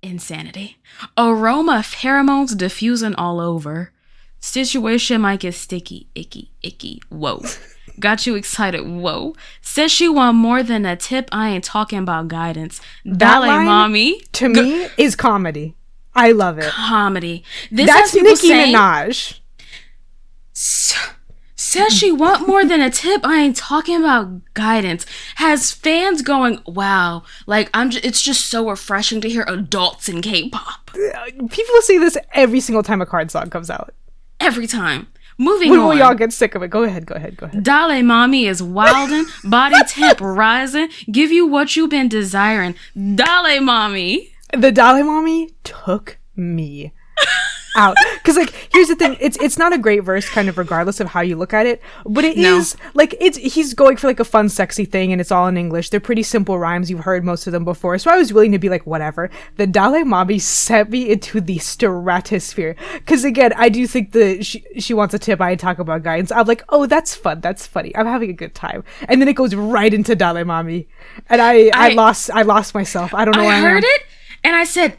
Insanity. Aroma pheromones diffusing all over. Situation might get sticky. Icky. Whoa. Got you excited. Whoa. Says she want more than a tip. I ain't talking about guidance. That line, mommy. To me, is comedy. I love it. Comedy. That's Nicki Minaj. Says she want more than a tip. I ain't talking about guidance. Has fans going, wow. It's just so refreshing to hear adults in K-pop. People see this every single time a Card song comes out. Every time. Moving on. We all get sick of it. Go ahead. Dale mommy is wildin', body temp rising, give you what you've been desiring. Dale mommy. The Dale mommy took me out. Because here's the thing, it's not a great verse kind of regardless of how you look at it, but it is he's going for a fun sexy thing, and it's all in English. They're pretty simple rhymes. You've heard most of them before, so I was willing to be whatever. The Dale mommy sent me into the stratosphere, because again, I do think she wants a tip, I talk about guidance. I'm oh, that's fun, that's funny, I'm having a good time, and then it goes right into Dale mommy, and I lost myself. I don't know where I heard it And I said,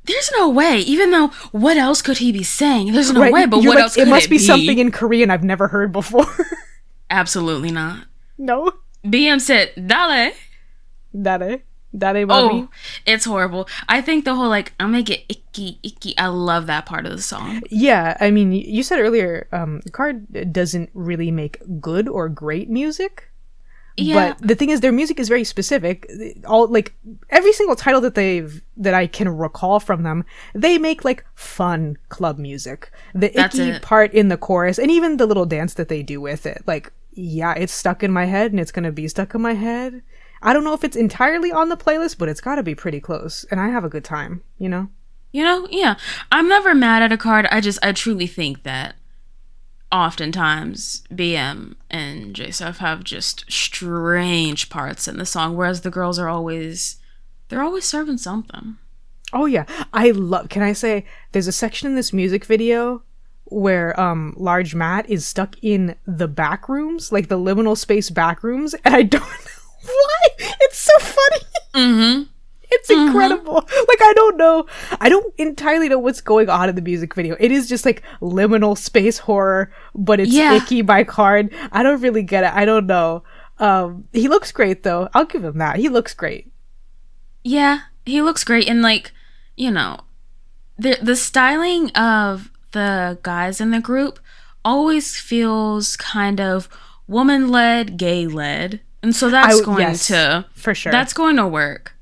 there's no way, even though what else could he be saying? There's no Right, way, but you're what like, else could it must be be? something in Korean I've never heard before. Absolutely not. No? BM said, dale. Dare mami. Oh, it's horrible. I think the whole, like, I'm gonna get icky. I love that part of the song. Yeah, I mean, you said earlier, Card doesn't really make good or great music. Yeah. But the thing is, their music is very specific. All like every single title that I can recall from them, they make like fun club music. The icky part in the chorus, and even the little dance that they do with it. Like, yeah, it's stuck in my head, and it's gonna be stuck in my head. I don't know if it's entirely on the playlist, but it's got to be pretty close, and I have a good time. You know, yeah. I'm never mad at a Card. I truly think that oftentimes BM and JSF have just strange parts in the song, whereas the girls are always serving something. Oh yeah, can I say there's a section in this music video where Large Matt is stuck in the back rooms, like the liminal space back rooms, and I don't know why. It's so funny. Mm-hmm. It's incredible. Like, I don't entirely know what's going on in the music video. It is just like liminal space horror, but it's icky by Card. I don't really get it. I don't know. He looks great though. I'll give him that. He looks great. Yeah, he looks great. And like, you know, the styling of the guys in the group always feels kind of woman-led, gay-led. And so that's for sure. That's going to work.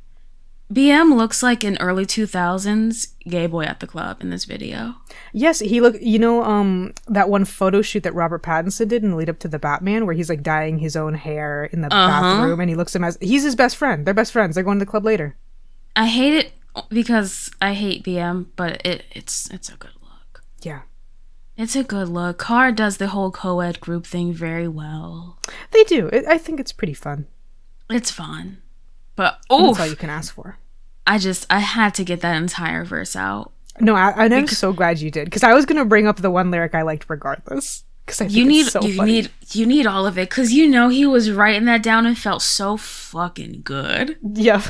BM looks like an early 2000s gay boy at the club in this video. Yes, he that one photo shoot that Robert Pattinson did in the lead up to the Batman, where he's like dyeing his own hair in the bathroom, and he looks as he's his best friend. They're best friends. They're going to the club later. I hate it because I hate BM, but it's a good look. Yeah. It's a good look. Card does the whole co-ed group thing very well. They do. I think it's pretty fun. It's fun. But that's all you can ask for. I had to get that entire verse out. No, I'm so glad you did, because I was gonna bring up the one lyric I liked regardless. Because I think it's so funny. You need all of it, because he was writing that down and felt so fucking good. Yeah.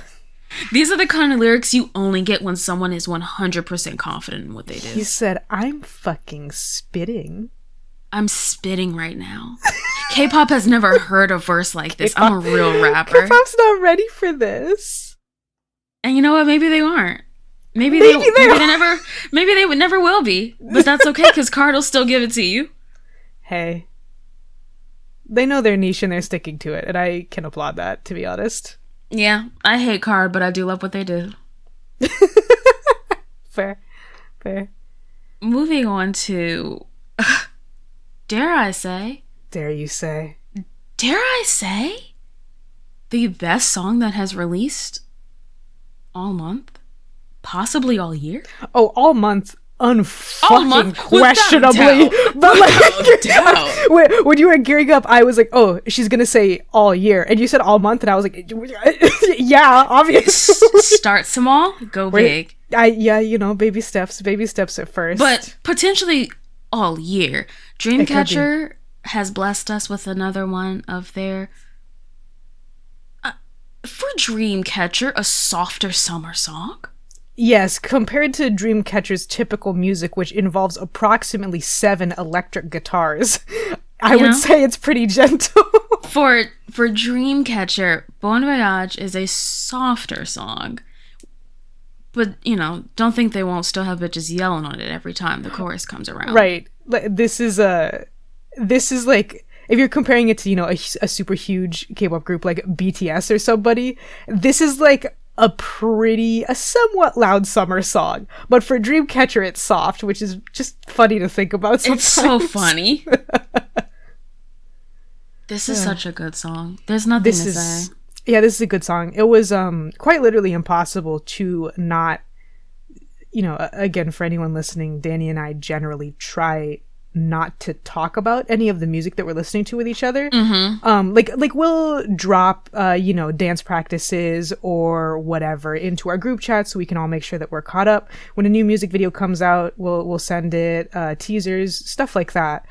These are the kind of lyrics you only get when someone is 100% confident in what they do. He said, "I'm fucking spitting. I'm spitting right now." K-pop has never heard a verse like this. I'm a real rapper. K-pop's not ready for this. And you know what? Maybe they aren't. Maybe they never will be. But that's okay, because Card will still give it to you. Hey. They know their niche and they're sticking to it, and I can applaud that, to be honest. Yeah, I hate Card, but I do love what they do. Fair. Moving on to... Dare I say? Dare you say? Dare I say? The best song that has released all month? Possibly all year? Oh, all month. Unfucking questionably. But like, when you were gearing up, I was like, oh, she's gonna say all year, and you said all month, and I was like, yeah, obviously. Start small, go big. Baby steps at first, but potentially all year. Dreamcatcher has blessed us with another one of their for Dreamcatcher, a softer summer song. Yes, compared to Dreamcatcher's typical music, which involves approximately 7 electric guitars, I would say it's pretty gentle. For Dreamcatcher, Bon Voyage is a softer song. But, don't think they won't still have bitches yelling on it every time the chorus comes around. Right. This is like, if you're comparing it to, a super huge K-pop group like BTS or somebody, this is like a somewhat loud summer song. But for Dreamcatcher, it's soft, which is just funny to think about sometimes. It's so funny. This is such a good song. There's nothing to say. Yeah, this is a good song. It was quite literally impossible to not, again, for anyone listening, Danny and I generally try not to talk about any of the music that we're listening to with each other. Mm-hmm. Like we'll drop dance practices or whatever into our group chat so we can all make sure that we're caught up. When a new music video comes out, we'll send it, teasers, stuff like that.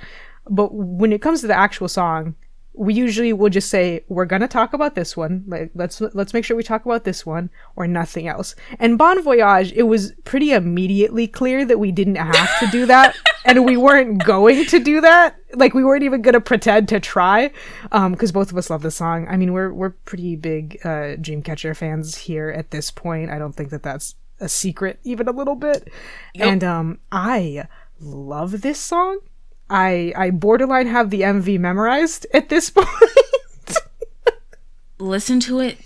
But when it comes to the actual song, we usually will just say, we're gonna talk about this one. Like, let's make sure we talk about this one or nothing else. And Bon Voyage, it was pretty immediately clear that we didn't have to do that. And we weren't going to do that. Like, we weren't even gonna pretend to try. Because both of us love the song. I mean, we're pretty big Dreamcatcher fans here at this point. I don't think that that's a secret even a little bit. Yep. And I love this song. I borderline have the MV memorized at this point. Listen to it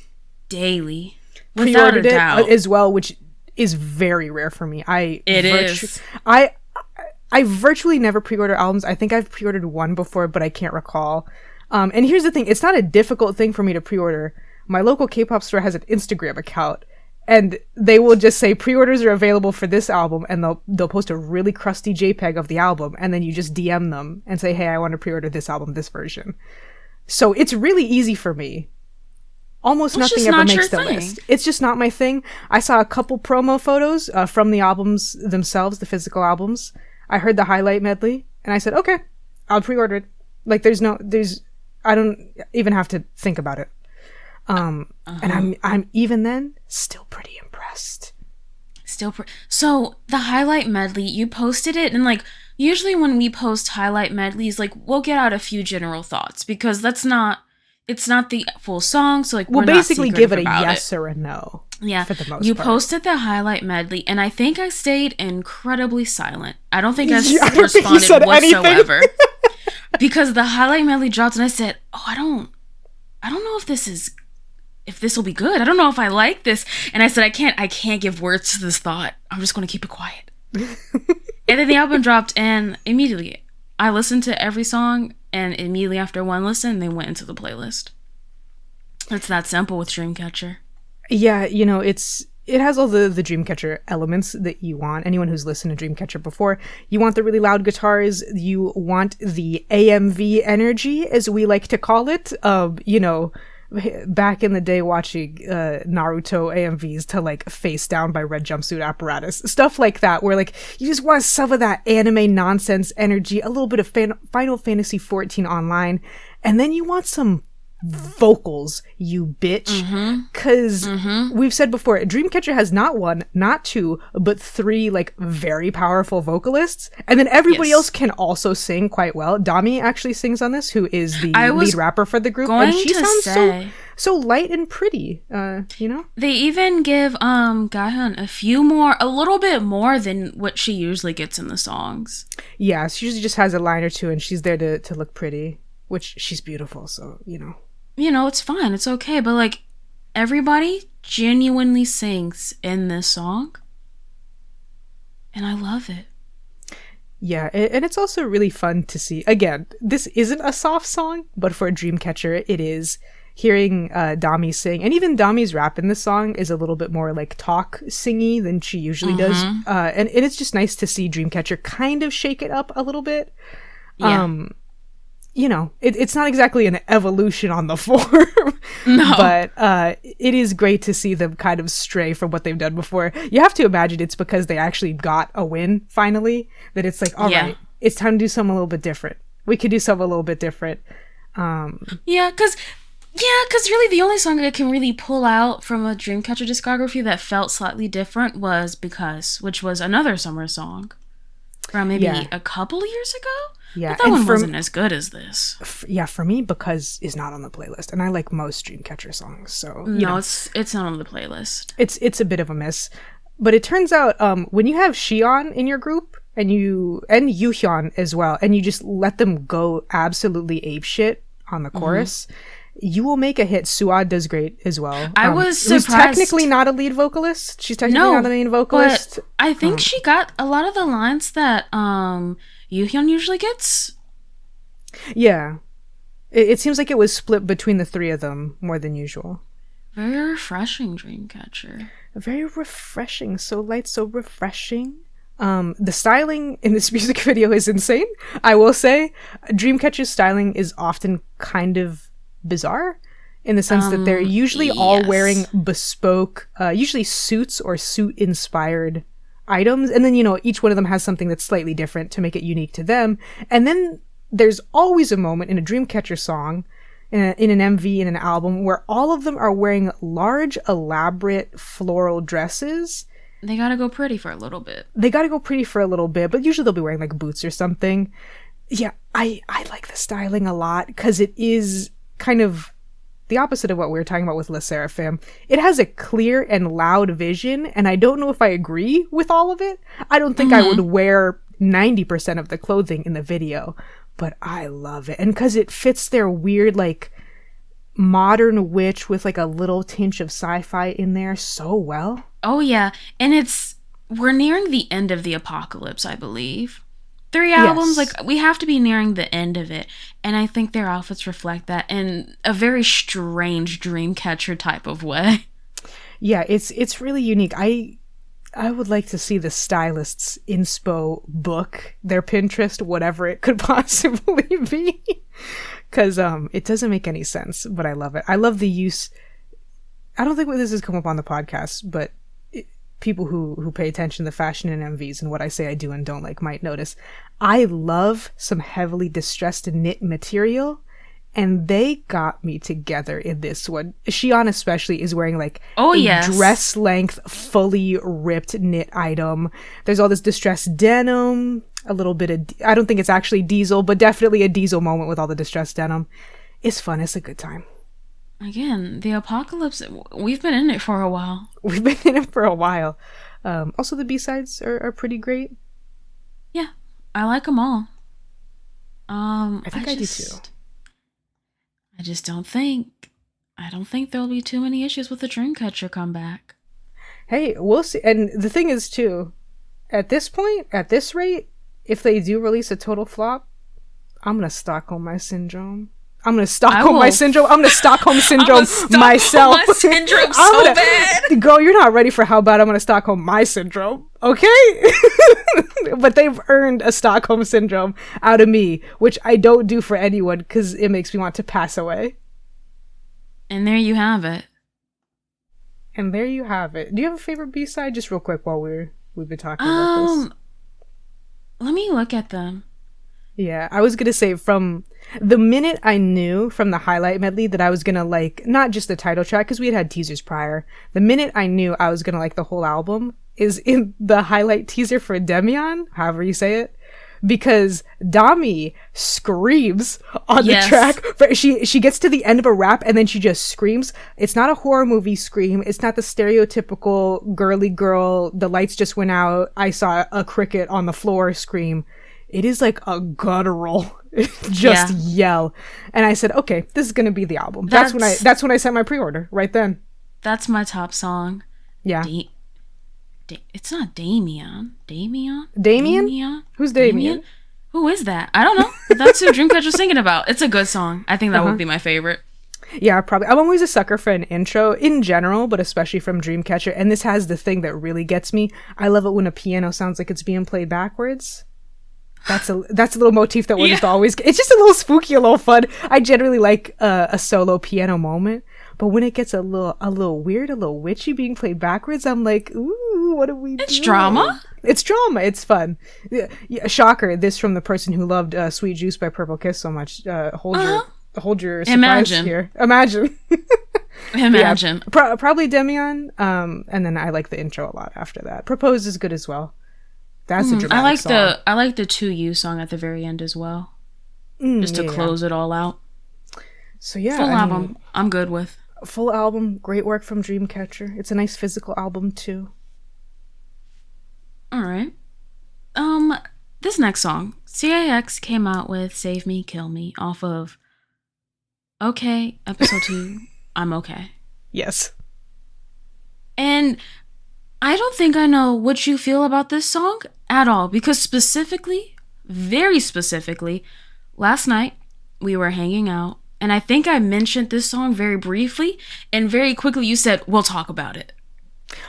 daily, without a doubt. It as well, which is very rare for me. It is. I virtually never pre-order albums. I think I've pre-ordered one before, but I can't recall. And here's the thing: it's not a difficult thing for me to pre-order. My local K-pop store has an Instagram account. And they will just say pre-orders are available for this album, and they'll post a really crusty JPEG of the album, and then you just DM them and say, hey, I want to pre-order this album, this version. So it's really easy for me. Almost nothing ever makes the list. It's just not my thing. I saw a couple promo photos from the albums themselves, the physical albums. I heard the highlight medley, and I said, okay, I'll pre-order it. Like, I don't even have to think about it. And I'm even then still pretty impressed. So the highlight medley, you posted it, and like usually when we post highlight medleys, like we'll get out a few general thoughts because it's not the full song. So like we'll basically give it a yes or a no. Yeah, for the most you part. Posted the highlight medley, and I think I stayed incredibly silent. I don't think I responded whatsoever because the highlight medley dropped, and I said, "Oh, I don't know if this will be good. I don't know if I like this." And I said, I can't give words to this thought. I'm just going to keep it quiet. And then the album dropped, and immediately I listened to every song, and immediately after one listen, they went into the playlist. It's that simple with Dreamcatcher. Yeah, it has all the Dreamcatcher elements that you want. Anyone who's listened to Dreamcatcher before, you want the really loud guitars, you want the AMV energy, as we like to call it. Back in the day watching Naruto AMVs to like Face Down by Red Jumpsuit Apparatus, stuff like that, where like you just want some of that anime nonsense energy, a little bit of Final Fantasy XIV Online, and then you want some vocals, you bitch. Because we've said before, Dreamcatcher has not one, not two, but three like very powerful vocalists, and then everybody else can also sing quite well. Dami actually sings on this, who is the lead rapper for the group, and she sounds so light and pretty. They even give Gahyun a little bit more than what she usually gets in the songs. Yeah, she usually just has a line or two, and she's there to look pretty, which she's beautiful, so it's fine, it's okay, but like everybody genuinely sings in this song, and I love it. Yeah, and it's also really fun to see. Again, this isn't a soft song, but for a Dreamcatcher, it is. Hearing Dami sing, and even Dami's rap in this song is a little bit more like talk singy than she usually does, and it's just nice to see Dreamcatcher kind of shake it up a little bit. Yeah. It's not exactly an evolution on the form, no. But it is great to see them kind of stray from what they've done before. You have to imagine it's because they actually got a win finally, that it's like, all right, it's time to do something a little bit different. We could do something a little bit different. Because really the only song I can really pull out from a Dreamcatcher discography that felt slightly different was Because, which was another summer song from maybe a couple years ago. Yeah, but that one wasn't as good as this. For me, Because is not on the playlist, and I like most Dreamcatcher songs, so it's not on the playlist. It's a bit of a miss, but it turns out when you have Shion in your group and Joohoney as well, and you just let them go absolutely apeshit on the chorus, you will make a hit. Suad does great as well. I was surprised. Who's technically not a lead vocalist. She's technically not the main vocalist. But I think she got a lot of the lines that Joohoney usually gets. Yeah. It seems like it was split between the three of them more than usual. Very refreshing, Dreamcatcher. Very refreshing. So light, so refreshing. The styling in this music video is insane. I will say, Dreamcatcher's styling is often kind of bizarre in the sense that they're usually all wearing bespoke, usually suits or suit-inspired items, and then each one of them has something that's slightly different to make it unique to them. And then there's always a moment in a Dreamcatcher song in an MV, in an album, where all of them are wearing large, elaborate floral dresses. They gotta go pretty for a little bit. But usually they'll be wearing like boots or something. Yeah, I like the styling a lot because it is kind of the opposite of what we were talking about with SSERAFIM. It has a clear and loud vision, and I don't know if I agree with all of it. I don't think I would wear 90% of the clothing in the video, but I love it. And because it fits their weird, like, modern witch with like a little tinge of sci-fi in there so well. Oh yeah, and we're nearing the end of the apocalypse, I believe. 3 albums, like, we have to be nearing the end of it, and I think their outfits reflect that in a very strange Dreamcatcher type of way. Yeah, it's really unique. I would like to see the stylists inspo book their Pinterest, whatever it could possibly be, because it doesn't make any sense, but I love it. I love the use. I don't think this has come up on the podcast, but people who pay attention to fashion and MVs and what I say I do and don't like might notice. I love some heavily distressed knit material, and they got me together in this one. Shion especially is wearing like dress length, fully ripped knit item. There's all this distressed denim, a little bit of, I don't think it's actually diesel, but definitely a diesel moment with all the distressed denim. It's fun. It's a good time. Again, the apocalypse, we've been in it for a while. Also, the B-sides are pretty great. Yeah, I like them all. I think I do too. I just don't think there'll be too many issues with the Dreamcatcher comeback. Hey, we'll see. And the thing is, too, at this point, at this rate, if they do release a total flop, I'm going to Stockholm my syndrome. I'm gonna Stockholm syndrome myself. My syndrome so bad. Girl, you're not ready for how bad I'm gonna Stockholm my syndrome, okay? But they've earned a Stockholm syndrome out of me, which I don't do for anyone because it makes me want to pass away. And there you have it. Do you have a favorite B-side? Just real quick while we've been talking about this. Let me look at them. Yeah, I was gonna say, from the minute I knew from the highlight medley that I was gonna like not just the title track, because we had teasers prior, the minute I knew I was gonna like the whole album is in the highlight teaser for Demian, however you say it, because Dami screams on the track. She gets to the end of a rap and then she just screams. It's not a horror movie scream. It's not the stereotypical girly girl, the lights just went out, I saw a cricket on the floor scream. It is like a guttural yell. And I said, okay, this is going to be the album. That's when I sent my pre-order, right then. That's my top song. Yeah. It's not Damien. Damien? Who's Damien? Who is that? I don't know. That's who Dreamcatcher's singing about. It's a good song. I think that would be my favorite. Yeah, probably. I'm always a sucker for an intro in general, but especially from Dreamcatcher. And this has the thing that really gets me. I love it when a piano sounds like it's being played backwards. That's a little motif that we're just always. It's just a little spooky, a little fun. I generally like a solo piano moment, but when it gets a little weird, a little witchy being played backwards, I'm like, ooh, what are we doing? It's drama. It's drama. It's fun. Yeah, shocker. This from the person who loved "Sweet Juice" by Purple Kiss so much. Hold your surprise here. Imagine. Imagine. Yeah, probably Demian. And then I like the intro a lot after that. Propose is good as well. That's a dramatic song. I like the 2U song at the very end as well. Just to close it all out. So yeah. Full album, I'm good with. Full album, great work from Dreamcatcher. It's a nice physical album too. Alright. This next song, CAX came out with Save Me, Kill Me off of Okay, episode 2, I'm Okay. Yes. And I don't think I know what you feel about this song at all, because very specifically, last night we were hanging out and I think I mentioned this song very briefly and very quickly you said, we'll talk about it.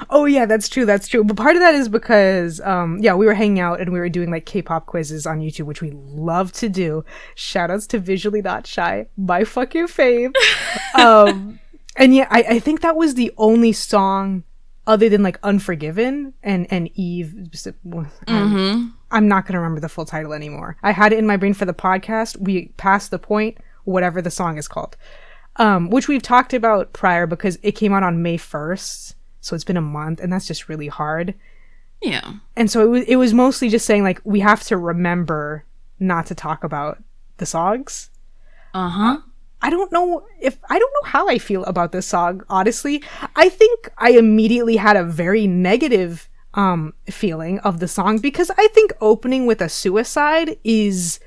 Oh yeah, that's true. But part of that is because, we were hanging out and we were doing like K-pop quizzes on YouTube, which we love to do. Shoutouts to Visually Not Shy, my fucking fave. And yeah, I think that was the only song other than like Unforgiven and Eve. I'm not going to remember the full title anymore. I had it in my brain for the podcast. We passed the point whatever the song is called. Which we've talked about prior because it came out on May 1st. So it's been a month, and that's just really hard. Yeah. And so it was mostly just saying, like, we have to remember not to talk about the songs. I don't know how I feel about this song, honestly. I think I immediately had a very negative feeling of the song because I think opening with a suicide is,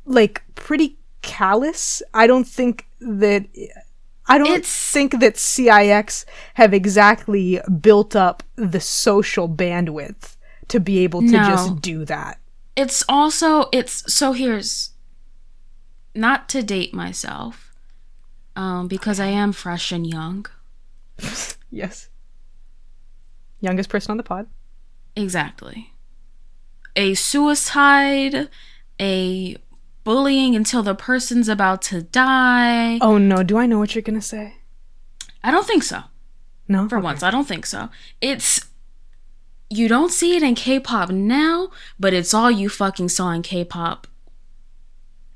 like, pretty callous. I don't think that CIX have exactly built up the social bandwidth to be able to just do that. Here's, not to date myself, because I am fresh and young. Yes. Youngest person on the pod. Exactly. A suicide, a bullying until the person's about to die. Oh no, do I know what you're gonna say? I don't think so. No? For once, I don't think so. You don't see it in K-pop now, but it's all you fucking saw in K-pop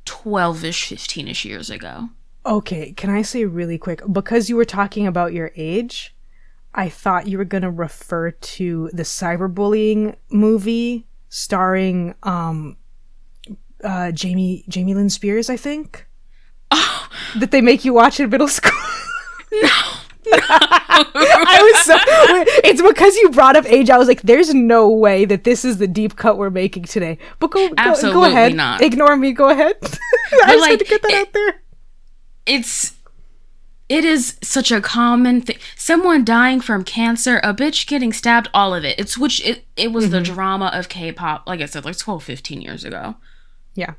12-ish, 15-ish years ago. Okay, can I say really quick, because you were talking about your age, I thought you were gonna refer to the cyberbullying movie starring Jamie Lynn Spears, I think. Oh. That they make you watch in middle school. No. It's because you brought up age. I was like, there's no way that this is the deep cut we're making today. But go ahead. Not. Ignore me. Go ahead. I just had to get that out there. It is such a common thing. Someone dying from cancer, a bitch getting stabbed, all of it. It was the drama of K-pop, like I said, like 12, 15 years ago. Yeah.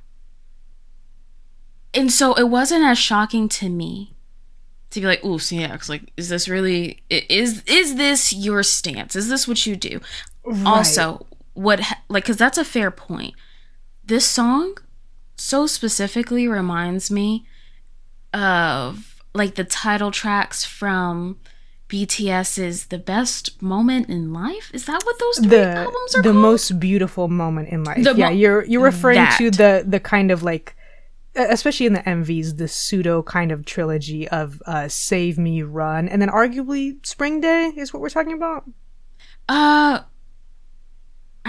And so it wasn't as shocking to me to be like, ooh, CX, like, is this really, is this your stance? Is this what you do? Right. Also, because that's a fair point. This song so specifically reminds me of, like, the title tracks from BTS's The Best Moment in Life. Is that what those three albums are called? The Most Beautiful Moment in Life. You're referring to the kind of, like, especially in the MVs, the pseudo kind of trilogy of Save Me, Run, and then arguably Spring Day is what we're talking about? I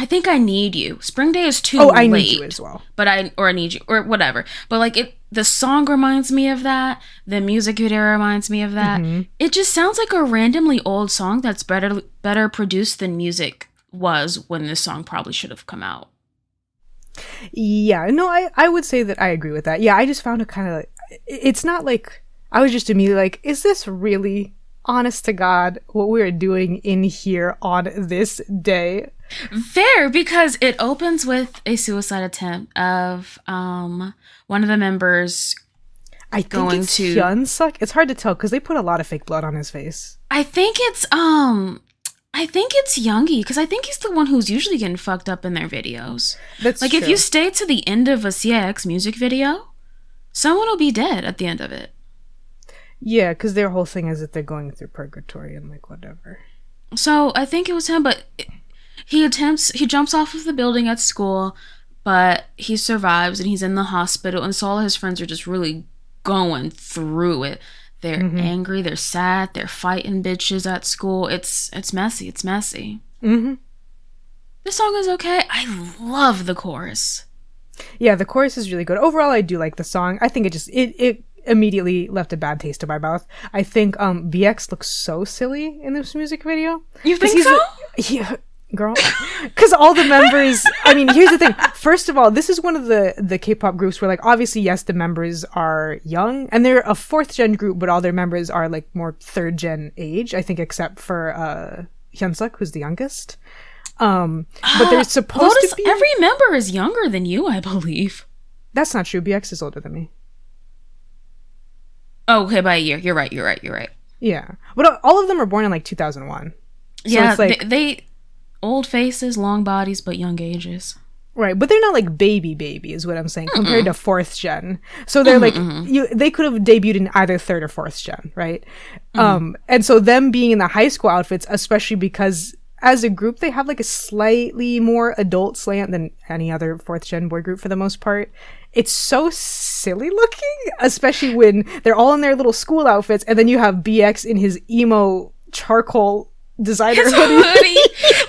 think I Need You. Spring Day is too late. I Need You as well. But I Need You, or whatever. But, like, the song reminds me of that. The music video reminds me of that. Mm-hmm. It just sounds like a randomly old song that's better produced than music was when this song probably should have come out. Yeah, no, I would say that I agree with that. Yeah, I just found it kind of, it's not like, I was just immediately like, is this really, honest to God, what we're doing in here on this day? Fair, because it opens with a suicide attempt of one of the members. I think it's Hyunsuk. It's hard to tell because they put a lot of fake blood on his face. I think it's Youngie, because I think he's the one who's usually getting fucked up in their videos. That's like, true. If you stay to the end of a CIX music video, someone will be dead at the end of it. Yeah, because their whole thing is that they're going through purgatory and, like, whatever. So I think it was him, but he jumps off of the building at school, but he survives and he's in the hospital, and so all his friends are just really going through it. They're angry, they're sad, they're fighting bitches at school. It's messy. It's messy. Mm-hmm. This song is okay. I love the chorus. Yeah, the chorus is really good. Overall, I do like the song. I think it immediately left a bad taste in my mouth. I think BX looks so silly in this music video. You think so? Yeah. Girl, because all the members, I mean, here's the thing. First of all, this is one of the K-pop groups where, like, obviously, yes, the members are young, and they're a 4th gen group, but all their members are, like, more 3rd gen age, I think, except for Hyunsuk, who's the youngest. But they're supposed to be... Every member is younger than you, I believe. That's not true. BX is older than me. Oh, okay, by a year. You're right. Yeah. But all of them are born in, like, 2001. So yeah, it's like... they old faces, long bodies, but young ages. Right, but they're not like baby is what I'm saying, compared to 4th gen. So they're like, they could have debuted in either 3rd or 4th gen, right? And so them being in the high school outfits, especially because as a group, they have like a slightly more adult slant than any other 4th gen boy group for the most part. It's so silly looking, especially when they're all in their little school outfits, and then you have BX in his emo charcoal designer hoodie.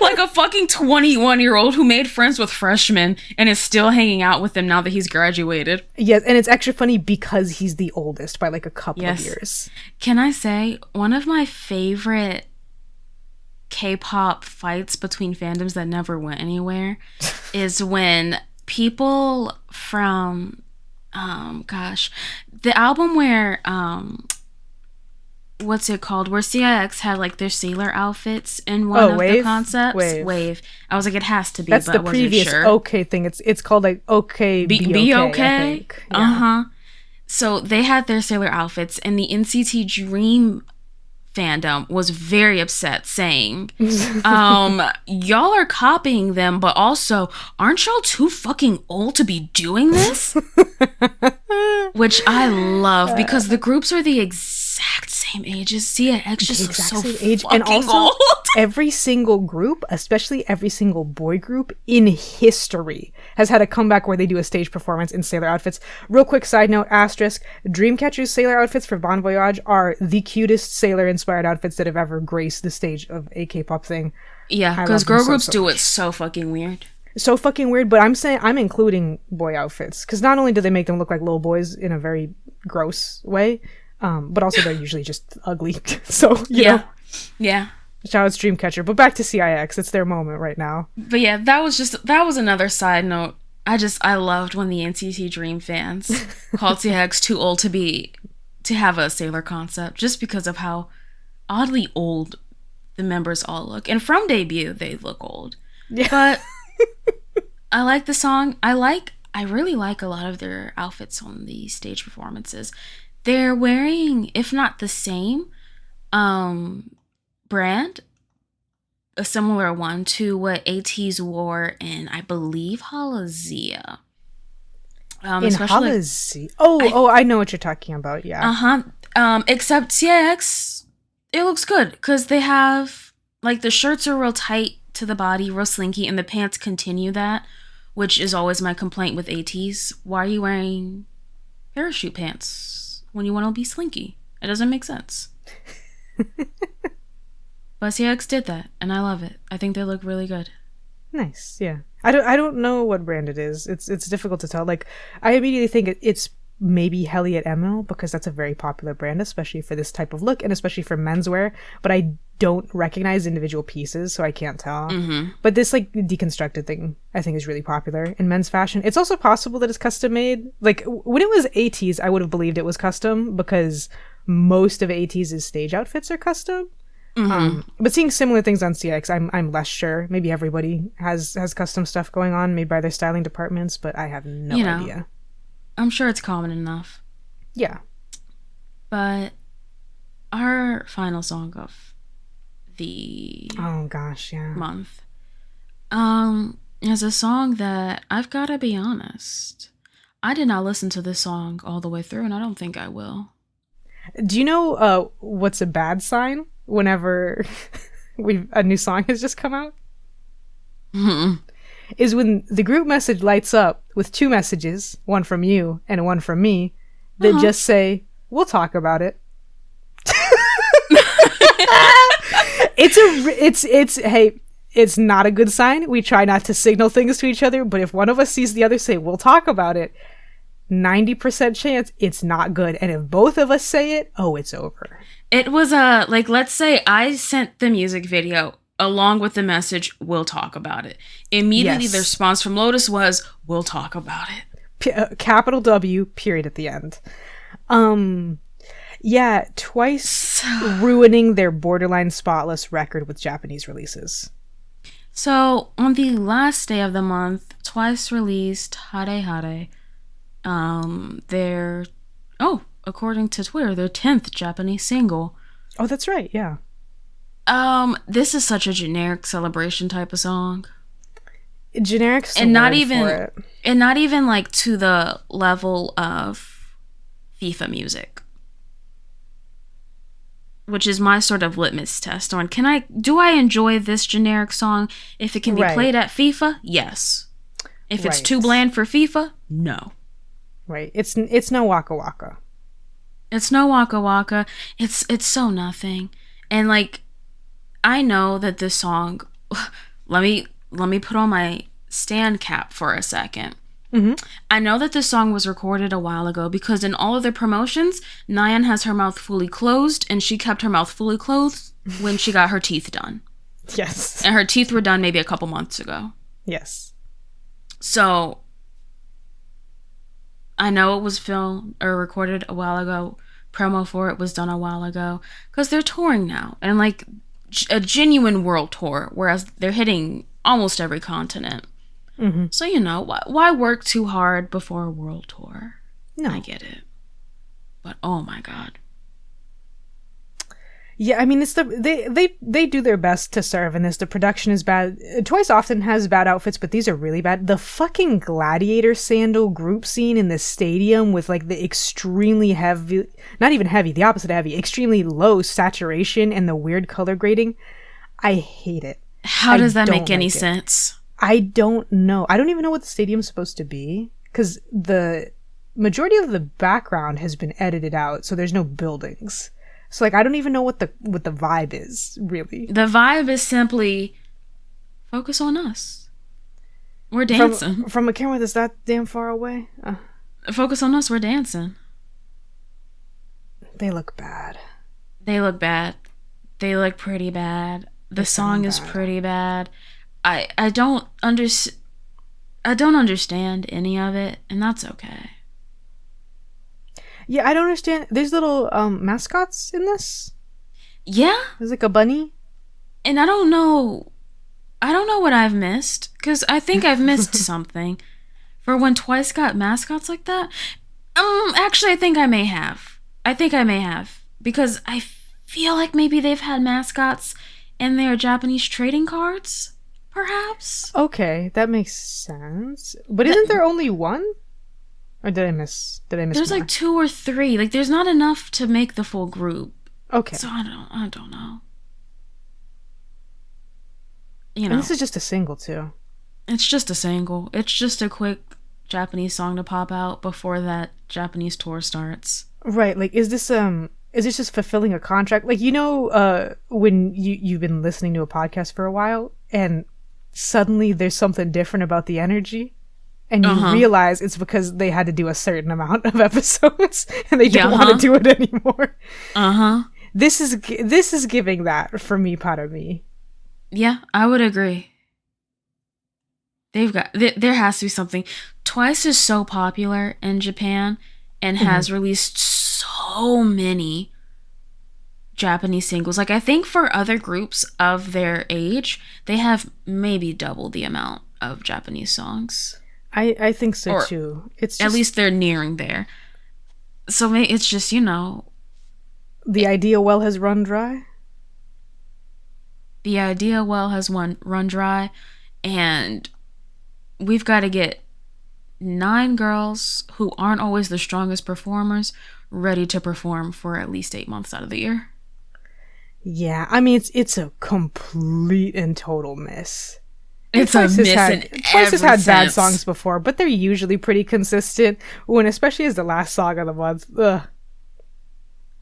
Like a fucking 21-year-old who made friends with freshmen and is still hanging out with them now that he's graduated. Yes, and it's extra funny because he's the oldest by like a couple of years. Can I say, one of my favorite K-pop fights between fandoms that never went anywhere is when people from the album where what's it called, where CIX had like their sailor outfits in one of the concepts. Wave. I was like, it has to be. That's but the I wasn't previous sure. OK thing. It's called like OK Be okay. Yeah. So they had their sailor outfits, and the NCT Dream fandom was very upset, saying y'all are copying them, but also aren't y'all too fucking old to be doing this? Which I love, because the groups are the exact same ages. CIX just so age, and also old. Every single group, especially every single boy group in history, has had a comeback where they do a stage performance in sailor outfits. Real quick side note, asterisk, Dreamcatcher's sailor outfits for Bon Voyage are the cutest sailor inspired outfits that have ever graced the stage of a K-pop thing. Yeah, because girl groups do it so fucking weird. So fucking weird, but I'm saying I'm including boy outfits, because not only do they make them look like little boys in a very gross way, but also they're usually just ugly. So you know. Yeah. Shout out to Dreamcatcher, but back to CIX. It's their moment right now. But yeah, that was another side note. I loved when the NCT Dream fans called CIX too old to have a sailor concept, just because of how oddly old the members all look. And from debut, they look old. Yeah. But I like the song. I really like a lot of their outfits on the stage performances. They're wearing, if not the same brand, a similar one to what ATEEZ wore in, I believe, Halazia. In Halazia? I know what you're talking about, yeah. Except CIX, it looks good, because they have, like, the shirts are real tight to the body, real slinky, and the pants continue that, which is always my complaint with ATEEZ. Why are you wearing parachute pants when you want to be slinky? It doesn't make sense. But CIX did that, and I love it. I think they look really good. Nice, yeah. I don't know what brand it is. It's difficult to tell. Like, I immediately think it's maybe Helliot ML, because that's a very popular brand, especially for this type of look, and especially for menswear. But I don't recognize individual pieces, so I can't tell. Mm-hmm. But this like deconstructed thing, I think, is really popular in men's fashion. It's also possible that it's custom made. Like when it was ATEEZ, I would have believed it was custom, because most of ATEEZ's stage outfits are custom. Mm-hmm. But seeing similar things on CX, I'm less sure. Maybe everybody has custom stuff going on made by their styling departments, but I have no idea. I'm sure it's common enough. Yeah. But our final song of the month is a song that, I've got to be honest, I did not listen to this song all the way through, and I don't think I will. Do you know what's a bad sign whenever a new song has just come out? Mm-hmm. Is when the group message lights up with two messages, one from you and one from me, that just say, "We'll talk about it." It's not a good sign. We try not to signal things to each other, but if one of us sees the other say, "We'll talk about it," 90% chance it's not good. And if both of us say it, it's over. It was let's say I sent the music video along with the message, "We'll talk about it." Immediately, the response from Lotus was, "We'll talk about it." Capital W, period at the end. Twice ruining their borderline spotless record with Japanese releases. So, on the last day of the month, Twice released Hare Hare. Their, according to Twitter, their 10th Japanese single. Oh, that's right, yeah. This is such a generic celebration type of song. Generic, and not even like to the level of FIFA music, which is my sort of litmus test on do I enjoy this generic song if it can be played at FIFA? Yes. If it's too bland for FIFA, no. Right. It's no Waka Waka. It's no Waka Waka. It's so nothing. And like, I know that this song, let me put on my stand cap for a second. Mm-hmm. I know that this song was recorded a while ago because in all of their promotions, Nyan has her mouth fully closed, and she kept her mouth fully closed when she got her teeth done. Yes. And her teeth were done maybe a couple months ago. Yes. So I know it was filmed or recorded a while ago. Promo for it was done a while ago because they're touring now, and like a genuine world tour, whereas they're hitting almost every continent. Mm-hmm. So, you know, why work too hard before a world tour? No. I get it. But oh my god. Yeah, I mean, it's they do their best to serve in this. The production is bad. Twice often has bad outfits, but these are really bad. The fucking gladiator sandal group scene in the stadium with like the extremely heavy, not even heavy, the opposite of heavy, extremely low saturation and the weird color grading. I hate it. How does that make any sense? I don't know. I don't even know what the stadium's supposed to be because the majority of the background has been edited out, so there's no buildings. So like I don't even know what the vibe is, really. The vibe is simply focus on us. We're dancing. From a camera that's that damn far away. Focus on us, we're dancing. They look bad. They look bad. They look pretty bad. The song is pretty bad. I don't understand any of it, and that's okay. Yeah, I don't understand. There's little mascots in this. Yeah, there's like a bunny, and I don't know what I've missed because I think I've missed something. For when Twice got mascots like that, actually, I think I may have because I feel like maybe they've had mascots in their Japanese trading cards. Perhaps. Okay, that makes sense. But isn't there only one? Or did I miss? There's more? like 2 or 3. Like there's not enough to make the full group. Okay. So I don't know. You know. And this is just a single too. It's just a single. It's just a quick Japanese song to pop out before that Japanese tour starts. Right. Like is this just fulfilling a contract? Like when you've been listening to a podcast for a while and suddenly there's something different about the energy and you realize it's because they had to do a certain amount of episodes and they don't want to do it anymore. This is giving that for me, part of me. Yeah, I would agree. There has to be something. Twice is so popular in Japan and has released so many Japanese singles. Like I think for other groups of their age, they have maybe double the amount of Japanese songs. I think so too. It's just, at least they're nearing there. So maybe it's just, you know, the idea well has run dry. The idea well has run dry, and we've got to get 9 girls who aren't always the strongest performers ready to perform for at least 8 months out of the year. Yeah, I mean it's a complete and total miss. It's a miss in every Twice has had bad sense. songs before, but they're usually pretty consistent. When especially as the last song of the month. Ugh.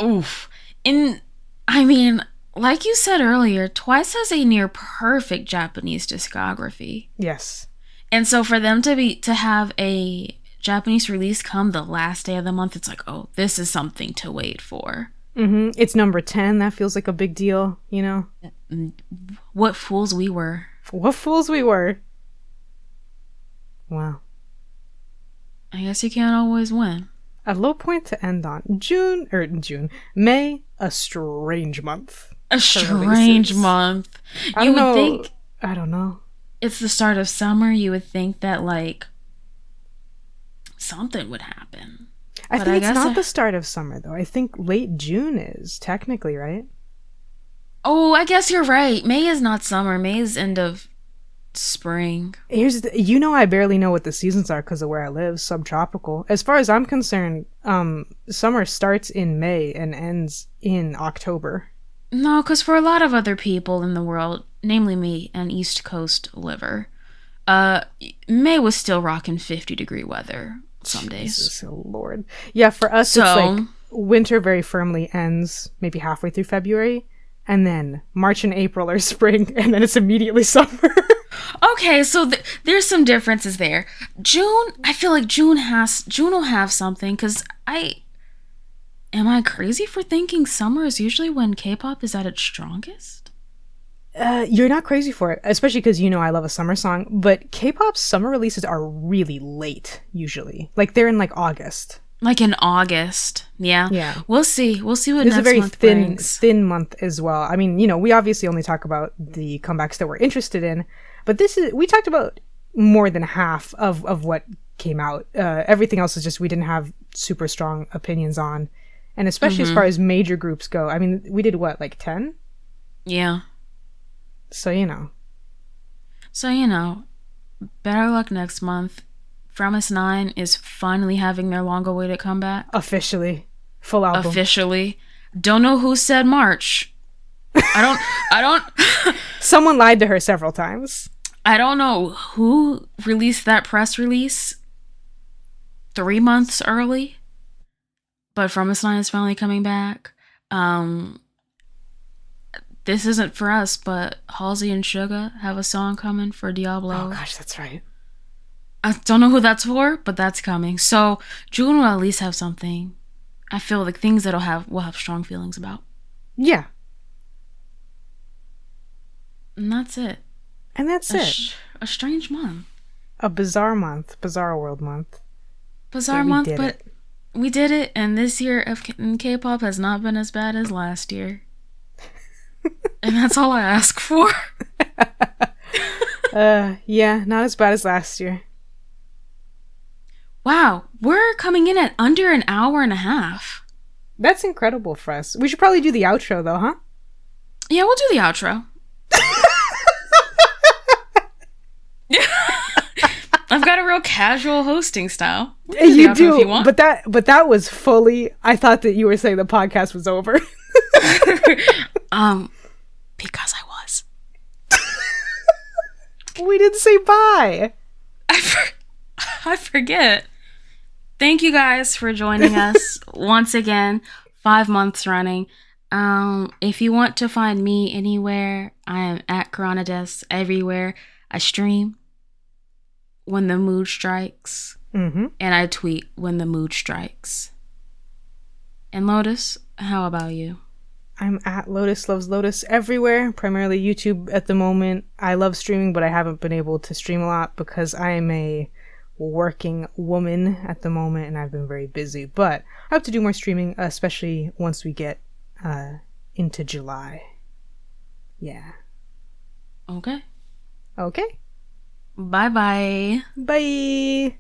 Oof. And I mean, like you said earlier, Twice has a near perfect Japanese discography. Yes. And so for them to have a Japanese release come the last day of the month, it's like, oh, this is something to wait for. It's number 10. That feels like a big deal, you know? What fools we were. What fools we were. Wow. I guess you can't always win. A low point to end on. May, a strange month. A strange month. I don't know. It's the start of summer. You would think that, like, something would happen. I think it's not the start of summer, though. I think late June is, technically, right? Oh, I guess you're right. May is not summer. May is end of spring. I barely know what the seasons are because of where I live, subtropical. As far as I'm concerned, summer starts in May and ends in October. No, because for a lot of other people in the world, namely me, an East Coast liver, May was still rocking 50-degree weather some days. Jesus, oh Lord. Yeah, for us, it's like winter very firmly ends maybe halfway through February, and then March and April are spring, and then it's immediately summer. Okay, so there's some differences there. June, I feel like June will have something, because am I crazy for thinking summer is usually when K-pop is at its strongest? You're not crazy for it, especially because I love a summer song, but K-pop's summer releases are really late, usually. Like, they're in, like, August. Like in August. Yeah. Yeah. We'll see what It's next a very month brings. thin month as well. I mean, we obviously only talk about the comebacks that we're interested in, but we talked about more than half of what came out. Everything else is just we didn't have super strong opinions on. And especially as far as major groups go, I mean, we did what, like 10? Yeah. So, better luck next month. From Us 9 is finally having their long-awaited comeback. Officially. Full album. Officially. Don't know who said March. I don't... Someone lied to her several times. I don't know who released that press release 3 months early. But From Us 9 is finally coming back. This isn't for us, but Halsey and Suga have a song coming for Diablo. Oh gosh, that's right. I don't know who that's for, but that's coming. So June will at least have something. I feel like things we'll have strong feelings about. Yeah. And that's it. And that's it. A strange month. A bizarre month. Bizarre world month. Bizarre month, but we did it. And this year in K-pop has not been as bad as last year. And that's all I ask for. Yeah, not as bad as last year. Wow, we're coming in at under an hour and a half. That's incredible for us. We should probably do the outro though, huh? Yeah, we'll do the outro. I've got a real casual hosting style. You do, but that was fully. I thought that you were saying the podcast was over. Because I was. We didn't say bye. I forget. Thank you guys for joining us once again, 5 months running. If you want to find me anywhere, I am at Coronades everywhere. I stream when the mood strikes, and I tweet when the mood strikes. And Lotus, how about you? I'm at Lotus Loves Lotus everywhere, primarily YouTube at the moment. I love streaming, but I haven't been able to stream a lot because I am a working woman at the moment and I've been very busy. But I hope to do more streaming, especially once we get into July. Yeah. Okay. Okay. Bye-bye. Bye.